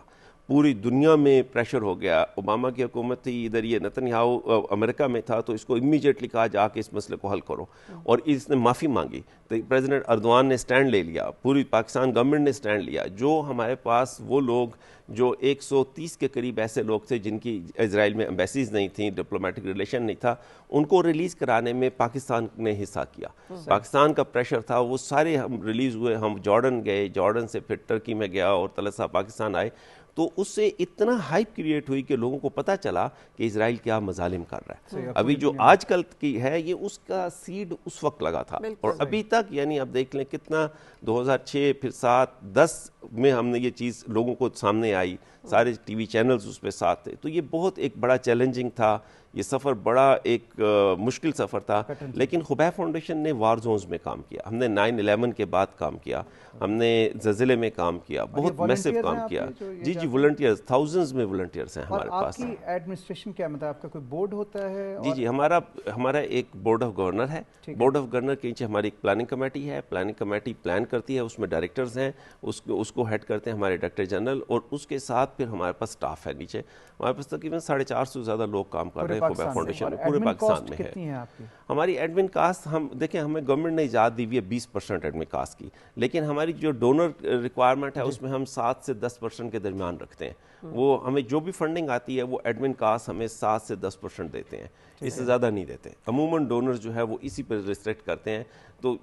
پوری دنیا میں پریشر ہو گیا. اوباما کی حکومت تھی, ادھر یہ نتنیاہو امریکہ میں تھا, تو اس کو امیجیٹلی کہا جا کے اس مسئلے کو حل کرو, اور اس نے معافی مانگی. تو پریزیڈنٹ اردوان نے سٹینڈ لے لیا, پوری پاکستان گورنمنٹ نے سٹینڈ لیا. جو ہمارے پاس وہ لوگ جو 130 کے قریب ایسے لوگ تھے جن کی اسرائیل میں ایمبیسیز نہیں تھیں, ڈپلومیٹک ریلیشن نہیں تھا, ان کو ریلیز کرانے میں پاکستان نے حصہ کیا. پاکستان کا پریشر تھا, وہ سارے ہم ریلیز ہوئے. ہم جارڈن گئے, جارڈن سے پھر ٹرکی میں گیا اور طلعت صاحب پاکستان آئے. تو اس سے اتنا ہائپ کریٹ ہوئی کہ لوگوں کو پتہ چلا کہ اسرائیل کیا مظالم کر رہا ہے. ابھی جو آج کل کی ہے یہ اس کا سیڈ اس وقت لگا تھا, اور ابھی تک یعنی اب دیکھ لیں کتنا 2006 پھر 7-10 میں ہم نے یہ چیز لوگوں کو سامنے آئی, سارے ٹی وی چینلز اس پہ ساتھ تھے. تو یہ بہت ایک بڑا چیلنجنگ تھا, یہ سفر بڑا ایک مشکل سفر تھا. لیکن خبیب فاؤنڈیشن نے وار زونز میں کام کیا, ہم نے 9/11 کے بعد کام کیا, ہم نے زلزلے میں کام کیا, بہت میسو کام کیا. جی ولنٹیئرز, تھاؤزنڈز میں ولنٹیئرز ہیں ہمارے پاس. آپ کی ایڈمنسٹریشن کیا مطلب, آپ کا کوئی بورڈ ہوتا ہے؟ جی ہمارا ایک بورڈ آف گورنر ہے. بورڈ آف گورنر کے نیچے ہماری ایک پلاننگ کمیٹی ہے. پلاننگ کمیٹی پلان کرتی ہے, اس میں ڈائریکٹرز ہیں, اس کو ہیڈ کرتے ہیں ہمارے ڈائریکٹر جنرل, اور اس کے ساتھ پھر ہمارے پاس سٹاف ہے نیچے. ہمارے پاس تقریباً 450 سے زیادہ لوگ کام کر رہے ہیں خبیب فاؤنڈیشن میں, پورے پاکستان میں ہے. ہماری ایڈمن کاسٹ, ہم دیکھیں ہمیں گورنمنٹ نے اجازت دی ہوئی ہے 20% ایڈمن کاسٹ کی, لیکن ہماری جو ڈونر ریکوائرمنٹ ہے اس میں ہم 7 سے 10% کے درمیان رکھتے ہیں. وہ ہمیں جو بھی فنڈنگ آتی ہے وہ ایڈمن کاسٹ ہمیں 7 سے 10% دیتے ہیں, اس سے زیادہ نہیں دیتے. عموماً ڈونر جو ہے وہ اسی پر ریسٹرکٹ کرتے ہیں, تو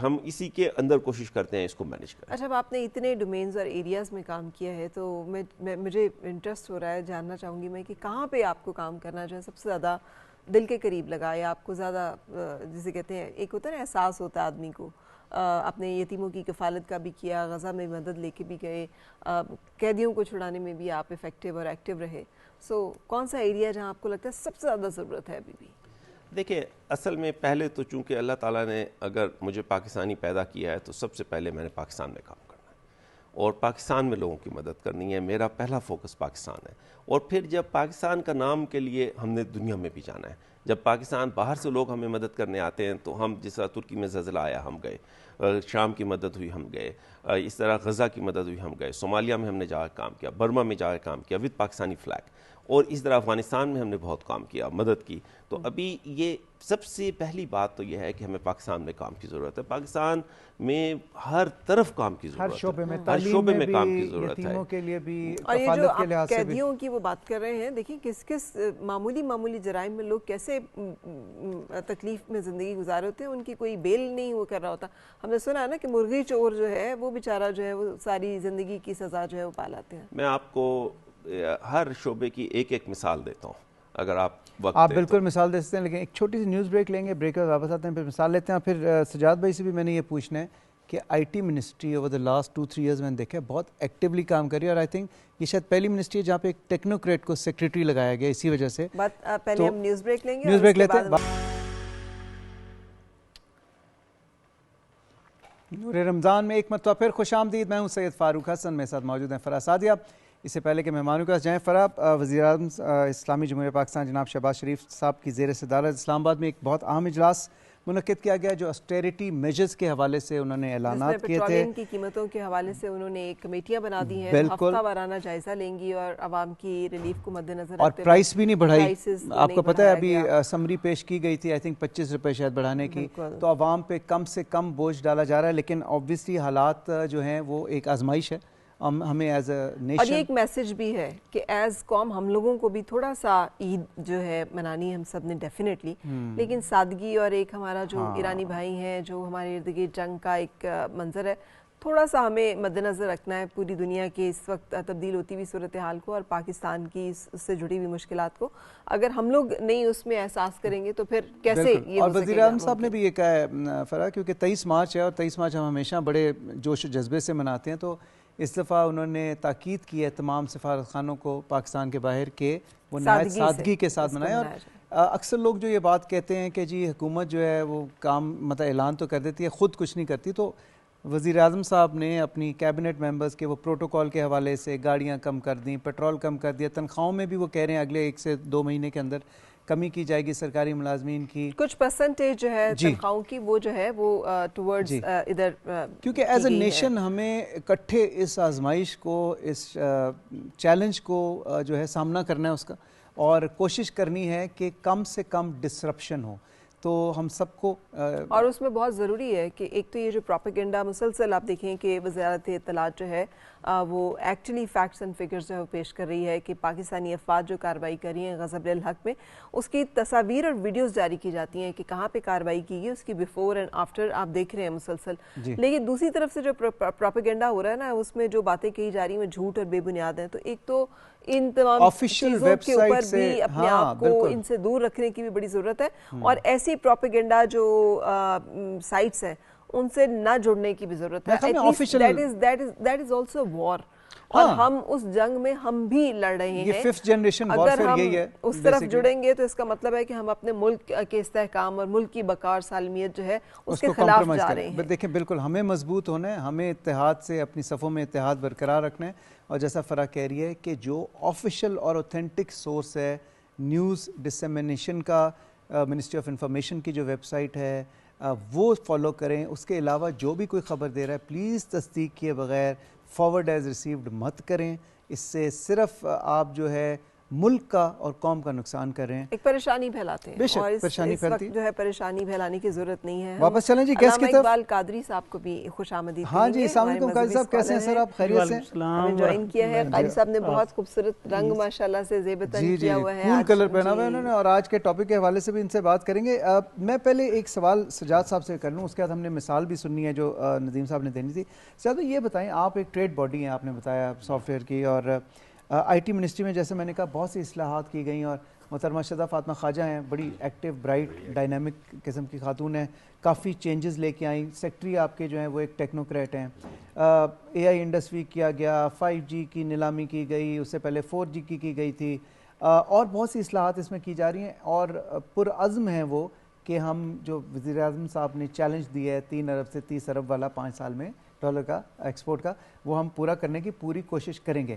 ہم اسی کے اندر کوشش کرتے ہیں اس کو مینیج کریں. اچھا, آپ نے اتنے ڈومینز اور ایریاز میں کام کیا ہے, تو مجھے انٹرسٹ ہو رہا ہے, جاننا چاہوں گی میں کہ کہاں پہ آپ کو کام کرنا جو ہے سب سے زیادہ دل کے قریب لگا, یا آپ کو زیادہ جسے کہتے ہیں ایک ہوتا ہے نا احساس ہوتا ہے آدمی کو. اپنے یتیموں کی کفالت کا بھی کیا, غزہ میں مدد لے کے بھی گئے, قیدیوں کو چھڑانے میں بھی آپ افیکٹو اور ایکٹیو رہے. سو کون سا ایریا جہاں آپ کو لگتا ہے سب سے زیادہ ضرورت ہے ابھی بھی؟ دیکھیں, اصل میں پہلے تو چونکہ اللہ تعالیٰ نے اگر مجھے پاکستانی پیدا کیا ہے تو سب سے پہلے میں نے پاکستان میں کام کرنا ہے اور پاکستان میں لوگوں کی مدد کرنی ہے. میرا پہلا فوکس پاکستان ہے. اور پھر جب پاکستان کا نام کے لیے ہم نے دنیا میں بھی جانا ہے. جب پاکستان باہر سے لوگ ہمیں مدد کرنے آتے ہیں تو ہم جس طرح ترکی میں زلزلہ آیا ہم گئے, شام کی مدد ہوئی ہم گئے, اس طرح غزہ کی مدد ہوئی ہم گئے, صومالیہ میں ہم نے جا کے کام کیا, برما میں جا کے کام کیا وتھ پاکستانی فلیگ, اور اس طرح افغانستان میں ہم نے بہت کام کیا, مدد کی. تو ابھی یہ سب سے پہلی بات تو یہ ہے کہ ہمیں پاکستان میں کام کی ضرورت ہے. پاکستان میں ہر طرف کام کی ضرورت ہے, ہر شعبے میں کام کی ضرورت ہے, یتیموں کے لیے بھی, اور یہ جو آپ قیدیوں کی وہ بات کر رہے ہیں, دیکھیں کس معمولی جرائم میں لوگ کیسے سے تکلیف میں زندگی گزارے ہوتے ہیں, ان کی کوئی بیل نہیں وہ کر رہا ہوتا. ہم نے سنا ہے نا کہ مرغی چور جو ہے وہ بیچارہ جو ہے وہ ساری زندگی کی سزا جو ہے وہ پالاتے ہیں. میں آپ کو ہر شعبے کی ایک ایک مثال دیتا ہوں اگر آپ وقت آپ بالکل مثال دے سکتے ہیں, لیکن ایک چھوٹی سی نیوز بریک لیں گے, بریک کے بعد واپس آتے ہیں, پھر مثال لیتے ہیں. پھر سجاد بھائی سے بھی میں نے یہ پوچھنا ہے کہ I T ministry over the last 2-3 years میں نے دیکھا ہے بہت ایکٹیولی کام کری ہے, اور آئی تھنک یہ شاید پہلی منسٹری ہے جہاں پہ ایک ٹیکنوکریٹ کو سیکریٹری لگایا گیا اسی وجہ سے. پہلے ہم نیوز بریک لیں گے, نیوز بریک لیتے ہیں. نور رمضان میں ایک مرتبہ پھر خوش آمدید. میں ہوں سید فاروق حسن, میرے ساتھ موجود ہیں فرح سعدیہ. اس سے پہلے کہ مہمانوں کے پاس جائیں, فرح, وزیر اعظم اسلامی جمہوریہ پاکستان جناب شہباز شریف صاحب کی زیر صدارت اسلام آباد میں ایک بہت اہم اجلاس منعقد کیا گیا جو اسٹیریٹی میجرز کے حوالے سے انہوں نے اعلانات کیے تھے. پیٹرولیم کی قیمتوں کے حوالے سے انہوں نے ایک کمیٹیاں بنا دی ہیں, ہفتہ وارانہ جائزہ لیں گی اور عوام کی ریلیف کو مد نظر رکھتے اور پرائس بھی نہیں بڑھائی. آپ کو پتہ ہے ابھی سمری پیش کی گئی تھی, آئی تھنک 25 روپے شاید بڑھانے کی, تو عوام پہ کم سے کم بوجھ ڈالا جا رہا ہے. لیکن آبویسلی حالات جو ہیں وہ ایک آزمائش ہے ہمیں ایز اے نیشن. اور یہ ایک میسج بھی ہے کہ ایز قوم ہم لوگوں کو بھی تھوڑا سا عید جو ہے منانی ہم سب نے ڈیفینیٹلی, لیکن سادگی اور ایک ہمارا جو ایرانی بھائی ہیں جو ہمارے ارد گرد جنگ کا ایک منظر ہے, تھوڑا سا ہمیں مد نظر رکھنا ہے پوری دنیا کے اس وقت تبدیل ہوتی ہوئی صورتحال کو اور پاکستان کی اس سے جڑی ہوئی مشکلات کو. اگر ہم لوگ نہیں اس میں احساس کریں گے تو پھر کیسے یہ اور وزیر اعظم صاحب نے بھی یہ کہا ہے فرح, کیونکہ 23 مارچ ہے اور 23 مارچ ہم ہمیشہ بڑے جوش و جذبے سے مناتے ہیں, تو اس دفعہ انہوں نے تاکید کی ہے تمام سفارت خانوں کو پاکستان کے باہر کہ وہ نہایت سادگی کے ساتھ منائیں. اور اکثر لوگ جو یہ بات کہتے ہیں کہ جی حکومت جو ہے وہ کام مطلب اعلان تو کر دیتی ہے, خود کچھ نہیں کرتی, تو وزیر اعظم صاحب نے اپنی کیبنٹ ممبرز کے وہ پروٹوکول کے حوالے سے گاڑیاں کم کر دیں, پیٹرول کم کر دیا, تنخواہوں میں بھی وہ کہہ رہے ہیں اگلے 1 سے 2 مہینے کے اندر کمی کی جائے گی سرکاری ملازمین کی. کچھ پرسنٹیج جو ہے تنخواہوں کی وہ جو ہے وہ ٹورڈز ادھر, کیونکہ ایز اے نیشن ہمیں اکٹھے اس آزمائش کو, اس چیلنج کو جو ہے سامنا کرنا ہے اس کا, اور کوشش کرنی ہے کہ کم سے کم ڈسرپشن ہو. تو ہم سب کو اور اس میں بہت ضروری ہے کہ ایک تو یہ جو پروپیگنڈا مسلسل آپ دیکھیں کہ وزارت اطلاعات جو ہے وہ ایکچولی فیکٹس اینڈ فگرز جو ہے وہ پیش کر رہی ہے کہ پاکستانی افواج جو کارروائی کر رہی ہیں غزب الحق میں, اس کی تصاویر اور ویڈیوز جاری کی جاتی ہیں کہ کہاں پہ کارروائی کی گئی, اس کی بیفور اینڈ آفٹر آپ دیکھ رہے ہیں مسلسل. لیکن دوسری طرف سے جو پروپیگنڈا ہو رہا ہے نا, اس میں جو باتیں کہی جا رہی ہیں وہ جھوٹ اور بے بنیاد ہیں. تو ایک تو ان تمام چیزوں کے اوپر بھی اپنے آپ کو ان سے دور رکھنے کی بھی بڑی ضرورت ہے, اور ایسی پروپیگنڈا جو سائٹس ہیں ان سے نہ جڑنے کی بھی ضرورت ہے. That is also war. اور ہم اس جنگ میں ہم بھی لڑ رہے ہیں. یہ 5th جنریشن وارفیئر یہی ہے. اگر ہم اس طرف جڑیں گے تو اس کا مطلب ہے کہ ہم اپنے ملک کے استحکام اور ملک کی بقا اور سالمیت جو ہے اس کے خلاف جا رہے ہیں. دیکھیں بالکل ہمیں مضبوط ہونا ہے, ہمیں اتحاد سے اپنی صفوں میں اتحاد برقرار رکھنا ہے. اور جیسا فرح کہہ رہی ہے کہ جو آفیشیل اور اوتھینٹک سورس ہے نیوز ڈسیمینیشن کا, منسٹری آف انفارمیشن کی جو ویب سائٹ ہے وہ فالو کریں. اس کے علاوہ جو بھی کوئی خبر دے رہا ہے پلیز تصدیق کیے بغیر فارورڈ ایز ریسیوڈ مت کریں. اس سے صرف آپ جو ہے ملک کا اور قوم کا نقصان کر رہے ہیں, ایک پریشانی پھیلاتے ہیں. بے شک پریشانی پھیلتی جو ہے پریشانی پھیلانے کی ضرورت نہیں ہے. واپس چلیں جی گیسٹ کی طرف. اقبال قادری صاحب کو بھی خوش آمدید. ہاں جی السلام علیکم قادری صاحب, کیسے ہیں سر آپ, خیریت سے؟ ہمیں جوائن کیا ہے. قادری صاحب نے بہت خوبصورت رنگ ماشاءاللہ سے زیبتن کیا ہوا ہے, کول کلر پہنا ہوا ہے انہوں نے, اور آج کے ٹاپک کے حوالے سے بھی ان سے بات کریں گے. میں پہلے ایک سوال سجاد صاحب سے کر لوں, اس کے بعد ہم نے مثال بھی سننی ہے جو ندیم صاحب نے دینی تھی. سجاد یہ بتائیں, آپ ایک ٹریڈ باڈی ہیں, آپ نے بتایا سافٹ ویئر کی, اور آئی ٹی منسٹری میں جیسے میں نے کہا بہت سی اصلاحات کی گئیں, اور محترمہ شدہ فاطمہ خواجہ ہیں, بڑی ایکٹیو برائٹ ڈائنامک قسم کی خاتون ہیں, کافی چینجز لے کے آئیں. سیکٹری آپ کے جو ہیں وہ ایک ٹیکنوکریٹ ہیں. اے آئی انڈسٹری کیا گیا, 5G کی نیلامی کی گئی, اس سے پہلے 4G کی گئی تھی, اور بہت سی اصلاحات اس میں کی جا رہی ہیں, اور پرعزم ہیں وہ کہ ہم جو وزیر اعظم صاحب نے چیلنج دیا ہے 3 ارب سے 30 ارب والا 5 سال میں ڈالر کا ایکسپورٹ کا, وہ ہم پورا کرنے کی پوری کوشش کریں گے.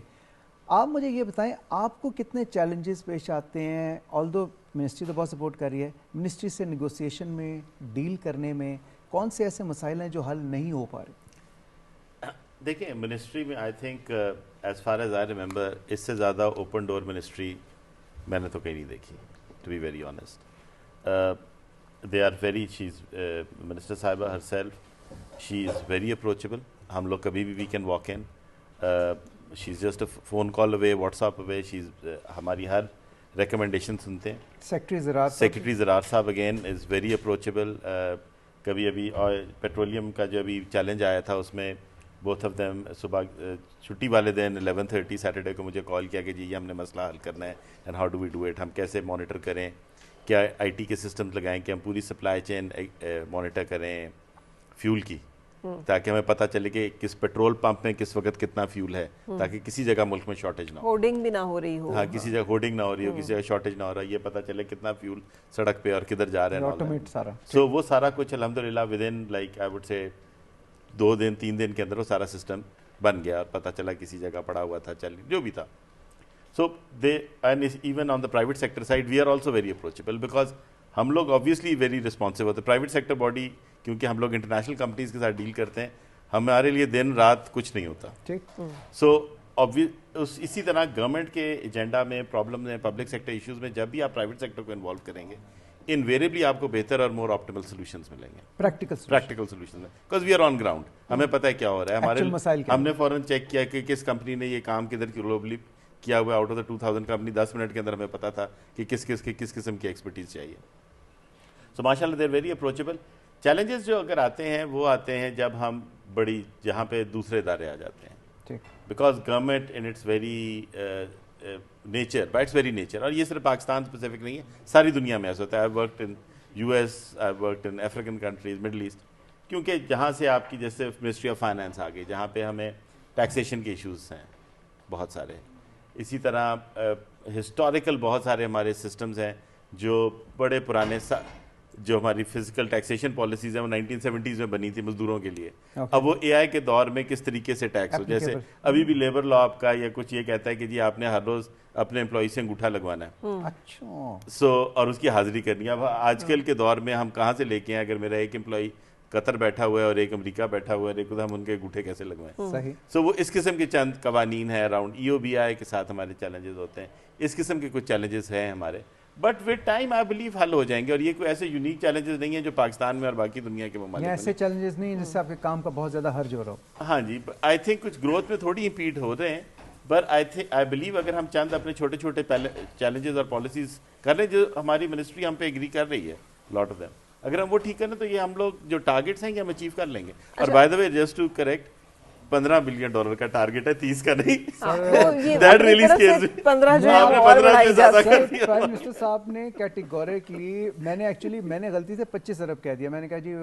آپ مجھے یہ بتائیں آپ کو کتنے چیلنجز پیش آتے ہیں؟ آلدو منسٹری تو بہت سپورٹ کر رہی ہے, منسٹری سے نیگوسیشن میں ڈیل کرنے میں کون سے ایسے مسائل ہیں جو حل نہیں ہو پا رہے؟ دیکھیں منسٹری میں I think as far as I remember اس سے زیادہ اوپن ڈور منسٹری میں نے تو کہیں نہیں دیکھی, to be very honest. They are very, she is minister صاحبہ herself, she is very approachable. ہم لوگ کبھی بھی we can walk in, she is just a phone call away, WhatsApp away. She is ہماری ہر recommendation سنتے ہیں. Secretary زراعت صاحب اگین از ویری اپروچیبل. کبھی ابھی پیٹرولیم کا جو ابھی چیلنج آیا تھا اس میں بوتھ آف دیم صبح چھٹی والے دن 11:30 سیٹرڈے کو مجھے کال کیا کہ جی یہ ہم نے مسئلہ حل کرنا ہے and how do we do it. ہم کیسے مانیٹر کریں, کیا آئی ٹی کے سسٹمز لگائیں کہ ہم پوری سپلائی چین مانیٹر کریں فیول کی, تاکہ ہمیں پتہ چلے کہ کس پیٹرول پمپ میں کس وقت کتنا فیول ہے, تاکہ کسی جگہ ملک میں شارٹیج نہ ہو, ہورڈنگ بھی نہ ہو رہی ہو. ہاں کسی جگہ ہورڈنگ نہ ہو رہی ہو, کسی جگہ شارٹیج نہ ہو رہا, یہ پتہ چلے کتنا فیول سڑک پہ اور کدھر جا رہے ہیں. سو وہ سارا کچھ الحمدللہ within like I would say 2 دن 3 دن کے اندر وہ سارا سسٹم بن گیا اور پتہ چلا کسی جگہ پڑا ہوا تھا چل جو بھی تھا. So they and even on the private sector side we are also very approachable because ہم لوگ آبویسلی ویری رسپانسو ہوتے ہیں. پرائیویٹ سیکٹر باڈی کیونکہ ہم لوگ انٹرنیشنل کمپنیز کے ساتھ ڈیل کرتے ہیں, ہمارے لیے دن رات کچھ نہیں ہوتا. سو اسی طرح گورنمنٹ کے ایجنڈا میں پرابلم میں پبلک سیکٹر ایشوز میں جب بھی آپ پرائیویٹ سیکٹر کو انوالو کریں گے انویریبلی آپ کو بہتر اور مور آپٹیمل سولوشنز ملیں گے, پریکٹیکل سولوشنز میں, because we are on ground, ہمیں پتہ ہے کیا ہو رہا ہے. ہمارے ہم نے فوراً چیک کیا کہ کس کمپنی نے یہ کام کدھر گلوبلی کیا ہوا ہے. Out of the 2000 company 10 minute کے اندر ہمیں پتہ تھا کہ کس قسم کی ایکسپرٹیز چاہیے. سو ماشاء اللہ they are very approachable. Challenges جو اگر آتے ہیں وہ آتے ہیں جب ہم بڑی جہاں پہ دوسرے ادارے آ جاتے ہیں, because government in its very nature by it's very nature, اور یہ صرف پاکستان اسپیسیفک نہیں ہے, ساری دنیا میں ایسا ہوتا ہے. I worked in US, I worked in African countries, middle east, کیونکہ جہاں سے آپ کی جیسے منسٹری آف فائنانس آ گئی جہاں پہ ہمیں ٹیکسیشن کے ایشوز ہیں بہت سارے. اسی طرح ہسٹوریکل بہت سارے ہمارے سسٹمز ہیں جو بڑے پرانے جو ہماری فزیکل ٹیکسیشن پالیسیز ہیں وہ 1970s میں بنی تھی مزدوروں کے لیے. اب وہ اے آئی کے دور میں کس طریقے سے ٹیکس ہو, جیسے ابھی بھی لیبر لا آپ کا یا کچھ یہ کہتا ہے کہ جی آپ نے ہر روز اپنے امپلائی سے انگوٹھا لگوانا ہے سو اور اس کی حاضری کرنی ہے. اب آج کل کے دور میں ہم کہاں سے لے کے ہیں, اگر میرا ایک امپلائی قطر بیٹھا ہوا ہے اور ایک امریکہ بیٹھا ہوا ہے, ایک ہم ان کے انگوٹھے کیسے لگوائیں. سو وہ اس قسم کے چند قوانین ہیں اراؤنڈ EOBI کے ساتھ ہمارے چیلنجز ہوتے ہیں. اس قسم کے کچھ چیلنجز ہیں ہمارے, but with time I believe حل ہو جائیں گے. اور یہ کوئی ایسے یونیک چیلنجز نہیں ہیں جو پاکستان میں اور باقی دنیا کے ممالک میں ایسے چیلنجز نہیں ہیں جس سے آپ کے کام کا بہت زیادہ حرج ہو رہا ہو. ہاں جی, آئی تھنک کچھ گروتھ میں تھوڑی امپیڈ ہو رہے ہیں, بٹ آئی بلیو اگر ہم چند اپنے چھوٹے چھوٹے چیلنجز اور پالیسیز کر رہے ہیں جو ہماری منسٹری ہم پہ ایگری کر رہی ہے لاٹ آف دیم, اگر ہم وہ ٹھیک کریں تو یہ ہم لوگ جو ٹارگیٹس ہیں یہ ہم اچیو کر لیں گے. اور by the way just to correct $15 billion کا ٹارگیٹ ہے, 30 کا نہیں. دیٹ ریلی سکیئرز می. 15 جو ہے اور بڑھائی جا سکتی ہے. پرائم منسٹر صاحب نے کیٹیگوریکلی میں نے غلطی سے 25 ارب کہہ دیا, میں نے کہا جی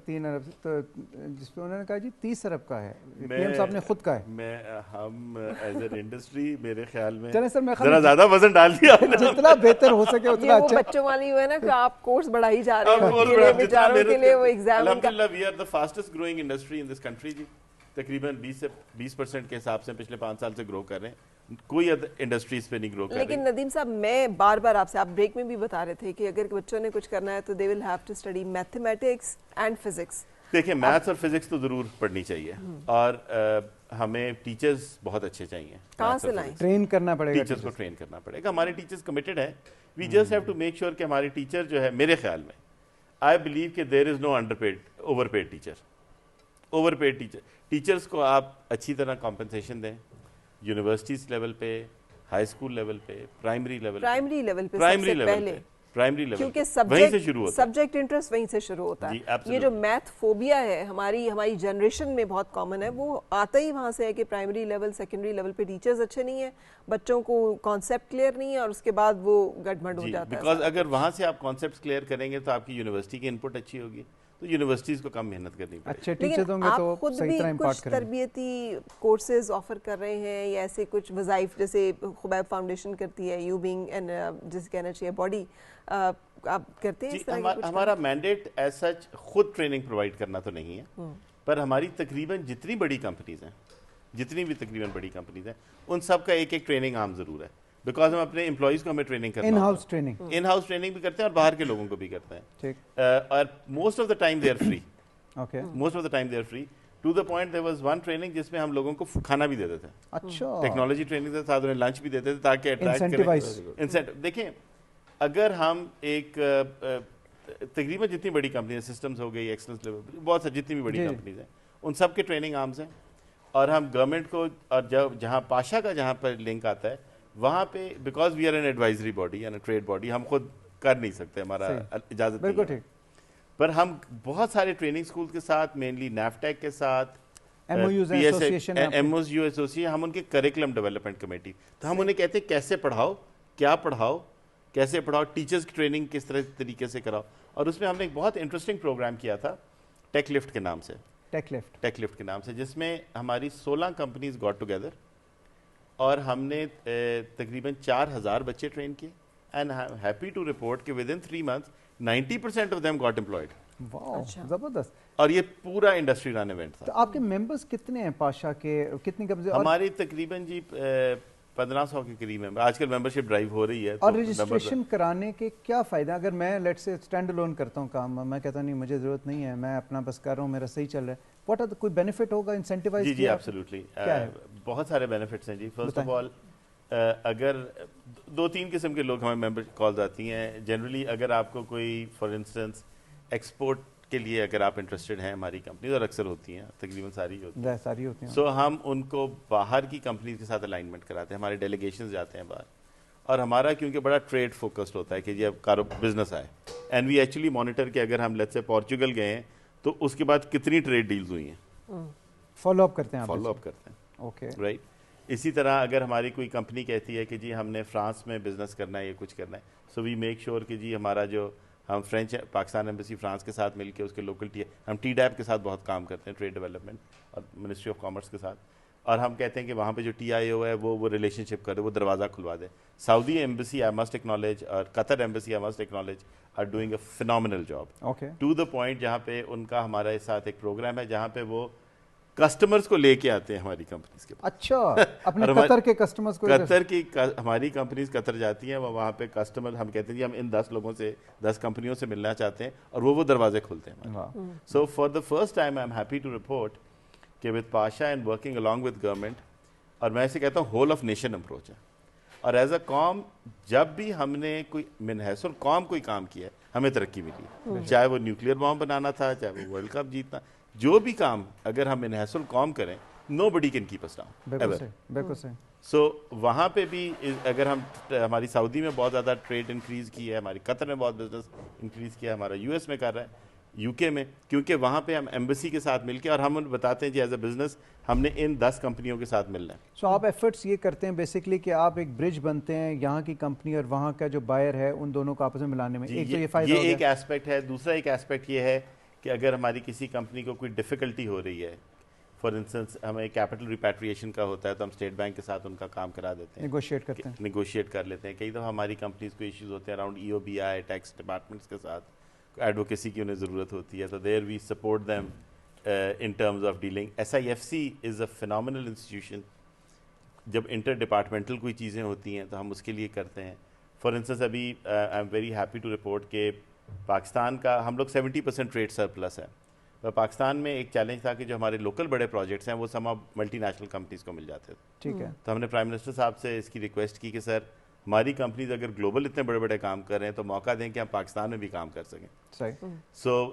3 ارب, تو جس پہ انہوں نے کہا جی 30 ارب کا ہے, پی ایم صاحب نے خود کہا ہے. ہم ایز این انڈسٹری میرے خیال میں چلیں سر, میں ذرا زیادہ وزن ڈال دیا, جتنا بہتر ہو سکے اتنا اچھا. بچوں والی ہے نا کہ آپ کورس بڑھائی جا رہے ہیں بیچاروں کے لیے, وہ ایگزام. الحمدللہ we are the fastest growing industry in this country جی. تقریباً 20% کے حساب سے پچھلے 5 سال سے گرو کر رہے ہیں, کوئی انڈسٹریز پہ نہیں گرو کر رہی. لیکن ندیم صاحب میں بار بار آپ سے, آپ بریک میں بھی بتا رہے تھے کہ اگر بچوں نے کچھ کرنا ہے تو they will have to study mathematics and physics. دیکھیں میتھس اور فزکس تو ضرور پڑھنی چاہیے, اور ہمیں ٹیچرز بہت اچھے چاہیے. کہاں سے لائیں؟ ٹرین کرنا پڑے گا, ٹیچرز کو ٹرین کرنا پڑے گا. ہمارے ٹیچرز کمیٹڈ ہیں, we just have to make sure کہ ہمارے ٹیچر جو ہے, میرے خیال میں آئی بلیو کہ there is no underpaid overpaid teacher. Overpaid teachers کو آپ اچھی طرح کمپنسیشن دیں, یونیورسٹیز لیول پہ, ہائی اسکول لیول پہ, پرائمری لیول کیونکہ سبجیکٹ انٹرسٹ وہیں سے شروع ہوتا ہے. یہ جو میتھ فوبیا ہے ہماری جنریشن میں بہت کامن ہے, وہ آتا ہی وہاں سے ہے کہ پرائمری لیول سیکنڈری لیول پہ ٹیچرز اچھے نہیں ہیں, بچوں کو کانسیپٹ کلیئر نہیں ہے, اور اس کے بعد وہ گڑبڑ ہو جاتا ہے. بیکاز اگر وہاں سے آپ کانسیپٹ کلیئر کریں گے تو آپ کی یونیورسٹی کی انپٹ اچھی ہوگی, تو یونیورسٹیز کو کم محنت کرنی پڑے. اچھے ٹیچر ہوں گے تو خود بھی کچھ تربیتی کورسز آفر کر رہے ہیں یا ایسے کچھ وظائف جیسے خبیب فاؤنڈیشن کرتی ہے, یو بینگ اینڈ جسے کہنا چاہیے باڈی, آپ کرتے ہیں اس طرح کی کچھ؟ ہمارا مینڈیٹ ایز سچ خود ٹریننگ پرووائڈ کرنا تو نہیں ہے, پر ہماری تقریباً جتنی بڑی کمپنیز ہیں, جتنی بھی تقریباً بڑی کمپنیز ہیں, ان سب کا ایک ٹریننگ عام ضرور ہے. بیکاز ہم اپنے امپلائیز کو ہمیں ٹریننگ کرنا ہے, ان ہاؤس ٹریننگ بھی کرتے ہیں اور باہر کے لوگوں کو بھی کرتے ہیں, اور most of the time they are free. Most of the time they are free to the point there was one training جس میں ہم لوگوں کو کھانا بھی دیتے تھے. اچھا, ٹیکنالوجی ٹریننگ کے ساتھ انہیں لنچ بھی دیتے تھے تاکہ اٹریکٹ کریں. دیکھیں اگر ہم ایک تقریباً جتنی بڑی کمپنیز, سسٹمز ہو گئی, ایکسلنس لیول, بہت ساری جتنی بھی بڑی کمپنیز ہیں, ان سب کے ٹریننگ آرمز ہیں, اور ہم گورنمنٹ کو, اور جہاں پاشا کا جہاں پر لنک آتا ہے, وہاں پہ because we are an advisory body and trade body, ہم خود کر نہیں سکتے، ہمارا اجازت نہیں ہے، پر ہم بہت سارے ٹریننگ اسکول کے ساتھ، مینلی نیفٹیک کے ساتھ، ایم او یو ایسوسیشن، ہم ان کے کریکولم ڈیولپمنٹ کمیٹی، تو ہم انہیں کہتے ہیں کیسے پڑھاؤ، کیا پڑھاؤ، کیسے پڑھاؤ، ٹیچرز کی ٹریننگ کس طریقے سے کراؤ. اور اس میں ہم نے ایک بہت انٹرسٹنگ پروگرام کیا تھا ٹیک لفٹ کے نام سے، ٹیک لفٹ کے نام سے، جس میں ہماری 16 کمپنیز گاٹ ٹوگیدر اور ہم نے تقریباً 4000 بچے ٹرین کیے. And I am happy to report کہ with in 3 months 90% of them got employed. زبردست. اور یہ پورا انڈسٹری رن ایونٹ تھا. تو آپ کے ممبرز کتنے ہیں پاشا کے، کتنی کمپنی؟ ہماری تقریباً جی 1500 کے قریب ہے. آج کل ممبرشپ ڈرائیو ہو رہی ہے. اور رجسٹریشن کرانے کے کیا فائدہ؟ اگر میں لیٹ سے اسٹینڈ الون کرتا ہوں کام، میں کہتا نہیں مجھے ضرورت نہیں ہے، میں اپنا بس کر رہا ہوں، میرا صحیح چل رہا ہے، واٹ آر کوئی بینیفٹ ہوگا انسینٹیوائز؟ جی ایبسلیوٹلی، بہت سارے بینیفٹس ہیں جی. فرسٹ آف آل اگر 2-3 قسم کے لوگ ہمیں ممبر کالز آتی ہیں جنرلی. اگر آپ کو کوئی فار انسٹنس ایکسپورٹ کے لیے اگر آپ انٹرسٹڈ ہیں ہماری کمپنیز، اور اکثر ہوتی ہیں، تقریباً ساری ہوتی ہیں، سو ہم ان کو باہر کی کمپنیز کے ساتھ الائنمنٹ کراتے ہیں. ہمارے ڈیلیگیشنز جاتے ہیں باہر، اور ہمارا کیونکہ بڑا ٹریڈ فوکسڈ ہوتا ہے کہ جی اب بزنس آئے، اینڈ وی ایکچولی مانیٹر کہ اگر ہم لیٹس سے پورچوگل گئے ہیں تو اس کے بعد کتنی ٹریڈ ڈیلز ہوئی ہیں، فالو اپ کرتے ہیں. Okay right. اسی طرح اگر ہماری کوئی کمپنی کہتی ہے کہ جی ہم نے فرانس میں بزنس کرنا ہے یا کچھ کرنا ہے، سو وی میک شیور کہ جی ہمارا جو ہم فرینچ پاکستان ایمبیسی فرانس کے ساتھ مل کے اس کے لوکل ہم ٹی ڈیپ کے ساتھ بہت کام کرتے ہیں، ٹریڈ ڈیولپمنٹ اور منسٹری آف کامرس کے ساتھ، اور ہم کہتے ہیں کہ وہاں پہ جو ٹی آئی او ہے وہ ریلیشن شپ کرے، وہ دروازہ کھلوا دے. Saudi embassy I must acknowledge اور Qatar embassy I must acknowledge are doing a phenomenal job to the point جہاں پہ ان کا ہمارے ساتھ ایک پروگرام ہے جہاں پہ وہ کسٹمرز کو لے کے آتے ہیں ہماری کمپنیز کے پاس. اچھا، اپنے قطر کے کسٹمرز کو؟ قطر کی ہماری کمپنیز قطر جاتی ہیں، وہاں پہ کسٹمر ہم کہتے ہیں جی ہم ان 10 لوگوں سے 10 کمپنیوں سے ملنا چاہتے ہیں، اور وہ دروازے کھولتے ہیں. So for the first time I'm am happy to report کہ with Pasha and working along with government, اور میں اسے کہتا ہوں ہول آف نیشن اپروچ ہے. اور ایز اے قوم جب بھی ہم نے کوئی من حیث القوم کوئی کام کیا ہے ہمیں ترقی ملی، چاہے وہ نیوکلیئر بام بنانا تھا، چاہے وہ ورلڈ کپ جیتنا، جو بھی کام اگر ہم من حیث القوم کریں nobody can keep us down ever. سو وہاں پہ بھی اگر ہماری سعودی میں بہت زیادہ ٹریڈ انکریز کی ہے، ہماری قطر میں بہت بزنس انکریز کیا ہے، ہمارا یو ایس میں کر رہا ہے، یو کے میں، کیونکہ وہاں پہ ہم ایمبیسی کے ساتھ مل کے، اور ہم بتاتے ہیں جی ایز اے بزنس ہم نے ان 10 کمپنیوں کے ساتھ ملنا ہے. سو آپ ایفرٹس یہ کرتے ہیں بیسکلی کہ آپ ایک برج بنتے ہیں یہاں کی کمپنی اور وہاں کا جو بائر ہے ان دونوں کو آپس میں ملانے میں. ایک تو یہ فائدہ یہ ایک ایسپیکٹ ہے. دوسرا ایک ایسپیکٹ یہ ہے کہ اگر ہماری کسی کمپنی کو کوئی ڈیفیکلٹی ہو رہی ہے، فار انسٹنس ہمیں کیپٹل ریپیٹریشن کا ہوتا ہے تو ہم اسٹیٹ بینک کے ساتھ ان کا کام کرا دیتے ہیں، نیگوشیٹ کر لیتے ہیں. کئی دفعہ ہماری کمپنیز کو ایشوز ہوتے ہیں around E O B I tax departments کے ساتھ، ایڈوکیسی کی انہیں ضرورت ہوتی ہے، تو there we support them in terms of dealing. S I F C is a phenomenal institution. جب انٹر ڈپارٹمنٹل کوئی چیزیں ہوتی ہیں تو ہم اس کے لیے کرتے ہیں. فار انسٹنس ابھی I am very happy to report کہ پاکستان کا ہم لوگ 70% ٹریڈ سرپلس ہے. پاکستان میں ایک چیلنج تھا کہ جو ہمارے لوکل بڑے پروجیکٹس ہیں وہ سم ملٹی نیشنل کمپنیز کو مل جاتے تھے. ٹھیک ہے. تو ہم نے پرائم منسٹر صاحب سے اس کی ریکویسٹ کی کہ سر ہماری کمپنیز اگر گلوبل اتنے بڑے بڑے کام کر رہے ہیں تو موقع دیں کہ ہم پاکستان میں بھی کام کر سکیں. صحیح. سو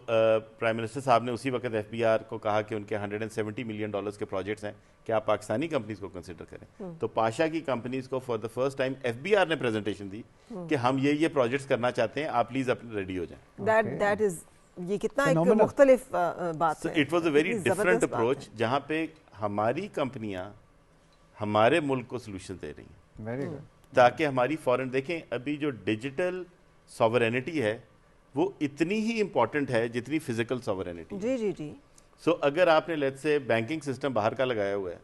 پرائم منسٹر صاحب نے اسی وقت ایف بی آر کو کہا کہ ان کے $170 ملین کے پروجیکٹس ہیں کہ آپ پاکستانی کمپنیز کو کنسیڈر کریں. تو پاشا کی کمپنیز کو for the first time F B R نے پریزنٹیشن دی کہ ہم یہ پروجیکٹس کرنا چاہتے ہیں، آپ پلیز اپنے ریڈی ہو جائیں. یہ کتنا ایک مختلف بات ہے. It was a very different approach جہاں پہ ہماری کمپنیاں ہمارے ملک کو سولوشن دے رہی ہیں. Very good. تاکہ ہماری فورن دیکھیں ابھی جو ڈیجیٹل ساورینٹی ہے وہ اتنی ہی امپورٹنٹ ہے جتنی فزیکل ساورینٹی. جی جی جی. سو اگر آپ نے لیٹ سے بینکنگ سسٹم باہر کا لگایا ہوا ہے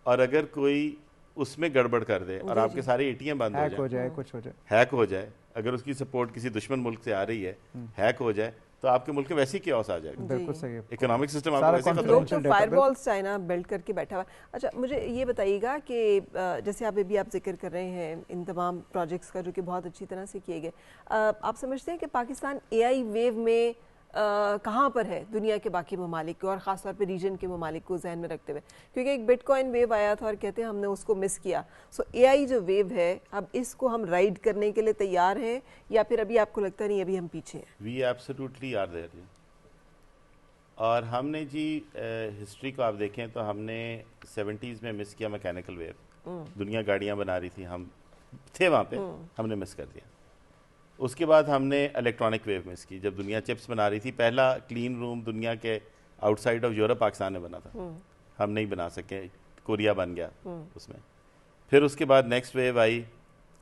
اور اگر کوئی اس میں گڑبڑ کر دے اور آپ کے سارے اے ٹی ایم بند ہو جائے، کچھ ہو جائے، ہیک ہو جائے، اگر اس کی سپورٹ کسی دشمن ملک سے آ رہی ہے، ہیک ہو جائے تو آپ کے ملک میں ویسی کیوس آ جائے گا. بالکل صحیح ہے. اکنامک سسٹم آپ کو ویسے ختم. لوگ تو فائر والز چائنا بلڈ کر کے بیٹھا ہوا. اچھا مجھے یہ بتائیے گا کہ جیسے آپ ابھی ذکر کر رہے ہیں ان تمام پروجیکٹس کا جو کہ بہت اچھی طرح سے کیے گئے، آپ سمجھتے ہیں کہ پاکستان اے آئی ویو میں کہاں پر ہے دنیا کے باقی ممالک کو، اور خاص طور پہ ریجن کے ممالک کو ذہن میں رکھتے ہوئے؟ کیونکہ ایک بٹ کوائن ویو آیا تھا اور کہتے ہیں ہم نے اس کو مس کیا. سو اے آئی جو ویو ہے اب اس کو ہم رائڈ کرنے کے لیے تیار ہیں یا پھر ابھی آپ کو لگتا نہیں ابھی ہم پیچھے ہیں؟ وی ایبسلیوٹلی آر دیئر. اور ہم نے جی ہسٹری کو آپ دیکھیں تو ہم نے 70s میں مس کیا میکینیکل ویو. دنیا گاڑیاں بنا رہی تھی، ہم تھے وہاں پہ, ہم نے مس کر دیا. اس کے بعد ہم نے الیکٹرانک ویو مس کی, جب دنیا چپس بنا رہی تھی. پہلا کلین روم دنیا کے out side of Europe Pakistan میں بنا تھا, ہم نہیں بنا سکے, کوریا بن گیا اس میں. پھر اس کے بعد نیکسٹ ویو آئی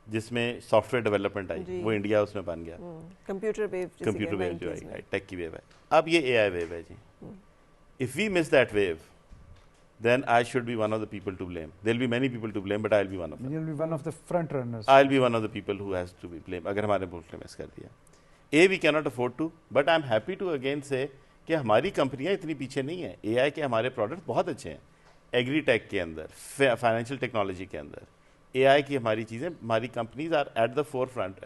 جس میں سافٹ ویئر ڈیولپمنٹ آئی, وہ انڈیا اس میں بن گیا. کمپیوٹر ویو جو آئی, ٹیک کی ویو ہے. اب یہ اے آئی ویو ہے جی. If we miss that wave, then I should be one of the people to blame. There'll be many people to blame, but I'll be one of them. You'll be one of the front runners. I'll be one of the people who has to be blamed. اگر ہمارے ملک نے مس کر دیا. We cannot afford to, but I'm happy to again say کہ ہماری کمپنیاں اتنی پیچھے نہیں ہیں. اے آئی کے ہمارے پروڈکٹ بہت اچھے ہیں. ایگری ٹیک کے اندر, فائنینشیل ٹیکنالوجی کے اندر, اے آئی کی ہماری چیزیں, ہماری companies are at the forefront.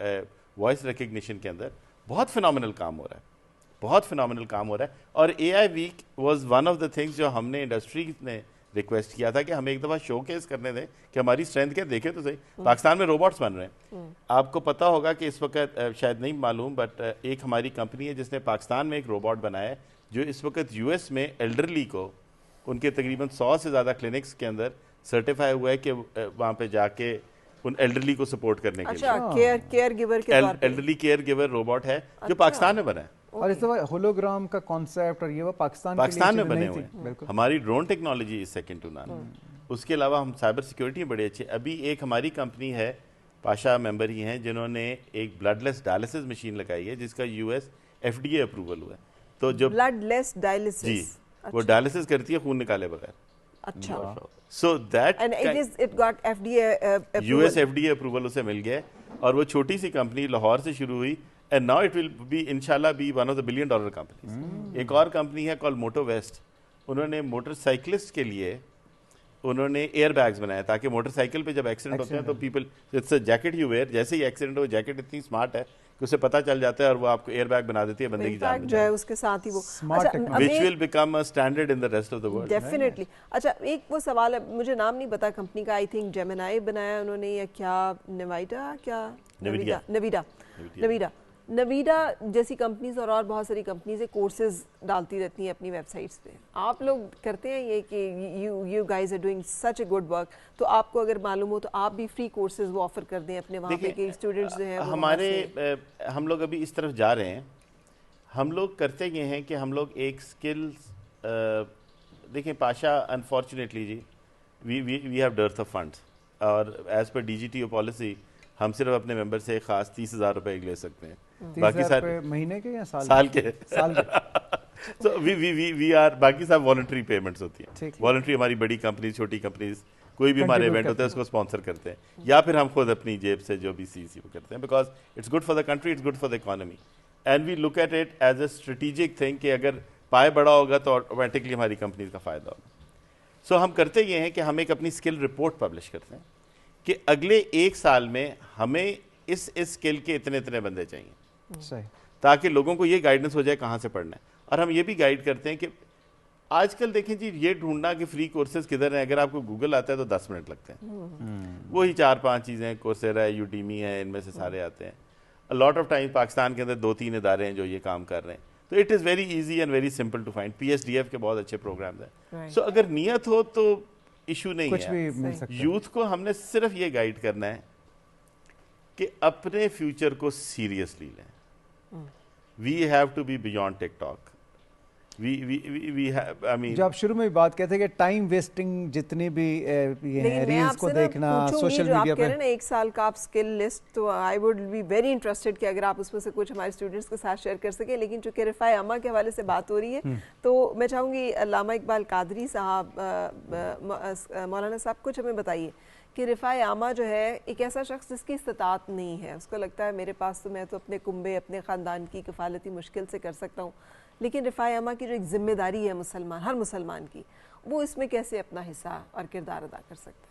Voice recognition کے اندر بہت فینومینل کام ہو رہا ہے, بہت فینومینل کام ہو رہا ہے. اور A I week was one of the things جو ہم نے انڈسٹری نے ریکویسٹ کیا تھا کہ ہمیں ایک دفعہ شو کیس کرنے دیں کہ ہماری اسٹرینتھ کیا. دیکھیں تو صحیح, پاکستان میں روبوٹس بن رہے ہیں. آپ کو پتہ ہوگا کہ اس وقت شاید نہیں معلوم, بٹ ایک ہماری کمپنی ہے جس نے پاکستان میں ایک روبوٹ بنایا ہے جو اس وقت یو ایس میں ایلڈرلی کو, ان کے تقریباً 100 سے زیادہ کلینکس کے اندر سرٹیفائی ہوا ہے کہ وہاں پہ جا کے ان ایلڈرلی کو سپورٹ کرنے کے لیے ایلڈرلی کیئر گیور روبوٹ ہے جو پاکستان میں بنا ہے. اور اس دفعہ ہولوگرام کا کانسیپٹ اور یہ وہ پاکستان میں بنے ہوئے ہیں. ہماری drone technology is second to none. اس کے علاوہ ہم سائبر سیکورٹی میں بڑے اچھے. ابھی ایک ہماری کمپنی ہے, پاشا ممبر ہی ہیں, جنہوں نے ایک بلڈ لیس ڈائلسس مشین لگائی ہے جس کا U S F D A approval ہوا ہے. تو جو بلڈ لیس ڈائلسس, جی وہ ڈائلسس کرتی ہے خون نکالے بغیر. اچھا. So that it got F D A, U S F D A approval اسے مل گیا. اور وہ چھوٹی سی کمپنی لاہور سے شروع ہوئی, and now it will be inshallah be one of the $1 billion companies. ایک اور کمپنی ہے called موٹو ویسٹ, انہوں نے موٹر سائیکلسٹ کے لیے انہوں نے ایئر بیگز بنایا تاکہ موٹر سائیکل پہ جب ایکسیڈنٹ ہوتے ہیں تو people, it's a jacket you wear, جیسے ہی ایکسیڈنٹ ہو جیکٹ اتنی اسمارٹ ہے کہ اسے پتہ چل جاتا ہے اور وہ آپ کو ایئر بیگ بنا دیتی ہے بندے کی جان جو ہے اس کے ساتھ ہی وہ which will become a standard in the rest of the world. Definitely. اچھا ایک وہ سوال ہے, مجھے نام نہیں پتا کمپنی کا, آئی تھنک جیمنائی بنایا انہوں نے یا کیا, نویڈا جیسی کمپنیز اور بہت ساری کمپنیز کورسز ڈالتی رہتی ہیں اپنی ویب سائٹس پہ. آپ لوگ کرتے ہیں یہ کہ you guys are doing such a good work, تو آپ کو اگر معلوم ہو تو آپ بھی فری کورسز وہ آفر کر دیں اپنے وہاں پہ کہ اسٹوڈنٹس جو ہیں ہمارے. ہم لوگ ابھی اس طرف جا رہے ہیں. ہم لوگ کرتے یہ ہیں کہ ہم لوگ ایک اسکلز, دیکھیں پاشا انفارچونیٹلی جی we have dearth of funds, اور as per D G T O policy ہم صرف اپنے ممبر سے خاص 30,000 روپے لے سکتے ہیں, باقی سارے مہینے کے یا سال کے. تو وی آر, باقی سب والنٹری پیمنٹس ہوتی ہیں. والنٹری ہماری بڑی کمپنیز, چھوٹی کمپنیز, کوئی بھی ہمارے ایونٹ ہوتا ہے اس کو اسپانسر کرتے ہیں, یا پھر ہم خود اپنی جیب سے جو بھی سی وہ کرتے ہیں, because it's good for the country, it's good for the economy, and we look at it as a strategic thing کہ اگر پائے بڑا ہوگا تو آٹومیٹکلی ہماری کمپنیز کا فائدہ ہوگا. سو ہم کرتے یہ ہیں کہ ہم ایک اپنی اسکل رپورٹ پبلش کرتے ہیں کہ اگلے 1 سال میں ہمیں اس اسکل کے اتنے بندے چاہیے, تاکہ لوگوں کو یہ گائیڈنس ہو جائے کہاں سے پڑھنا ہے. اور ہم یہ بھی گائیڈ کرتے ہیں کہ آج کل دیکھیں جی یہ ڈھونڈنا کہ فری کورسز کدھر ہیں, اگر آپ کو گوگل آتا ہے تو 10 منٹ لگتے ہیں. وہی 4-5 چیزیں, کورسیرا ہے, یوڈیمی ہے, ان میں سے سارے آتے ہیں. لاٹ آف ٹائم پاکستان کے اندر 2-3 ادارے ہیں جو یہ کام کر رہے ہیں, تو it is very easy and very simple to find. P S D F کے بہت اچھے پروگرامز ہیں. سو اگر نیت ہو تو ایشو نہیں ہے. یوتھ کو ہم نے صرف یہ گائیڈ کرنا ہے کہ اپنے فیوچر کو سیریسلی لیں. We have to be beyond TikTok. جو آپ شروع میں بھی بات کہتے ہیں کہ ٹائم ویسٹنگ جتنی بھی یہ ہیں, ریلز کو دیکھنا, سوشل میڈیا پہ 1 سال کا آپ اسکل لسٹ, تو I would be very interested کہ اگر آپ اس میں سے کچھ ہمارے اسٹوڈنٹس کے ساتھ شیئر کر سکیں. لیکن چونکہ رفاع عامہ کے حوالے سے بات ہو رہی ہے تو میں چاہوں گی علامہ اقبال قادری صاحب, مولانا صاحب, کچھ ہمیں بتائیے کہ رفاع عامہ جو ہے ایک ایسا شخص جس کی استطاعت نہیں ہے, اس کو لگتا ہے میرے پاس تو میں تو اپنے کنبے, اپنے خاندان کی کفالتی مشکل سے کر سکتا ہوں, لیکن رفاع عامہ کی جو ایک ذمہ داری ہے مسلمان, ہر مسلمان کی, وہ اس میں کیسے اپنا حصہ اور کردار ادا کر سکتا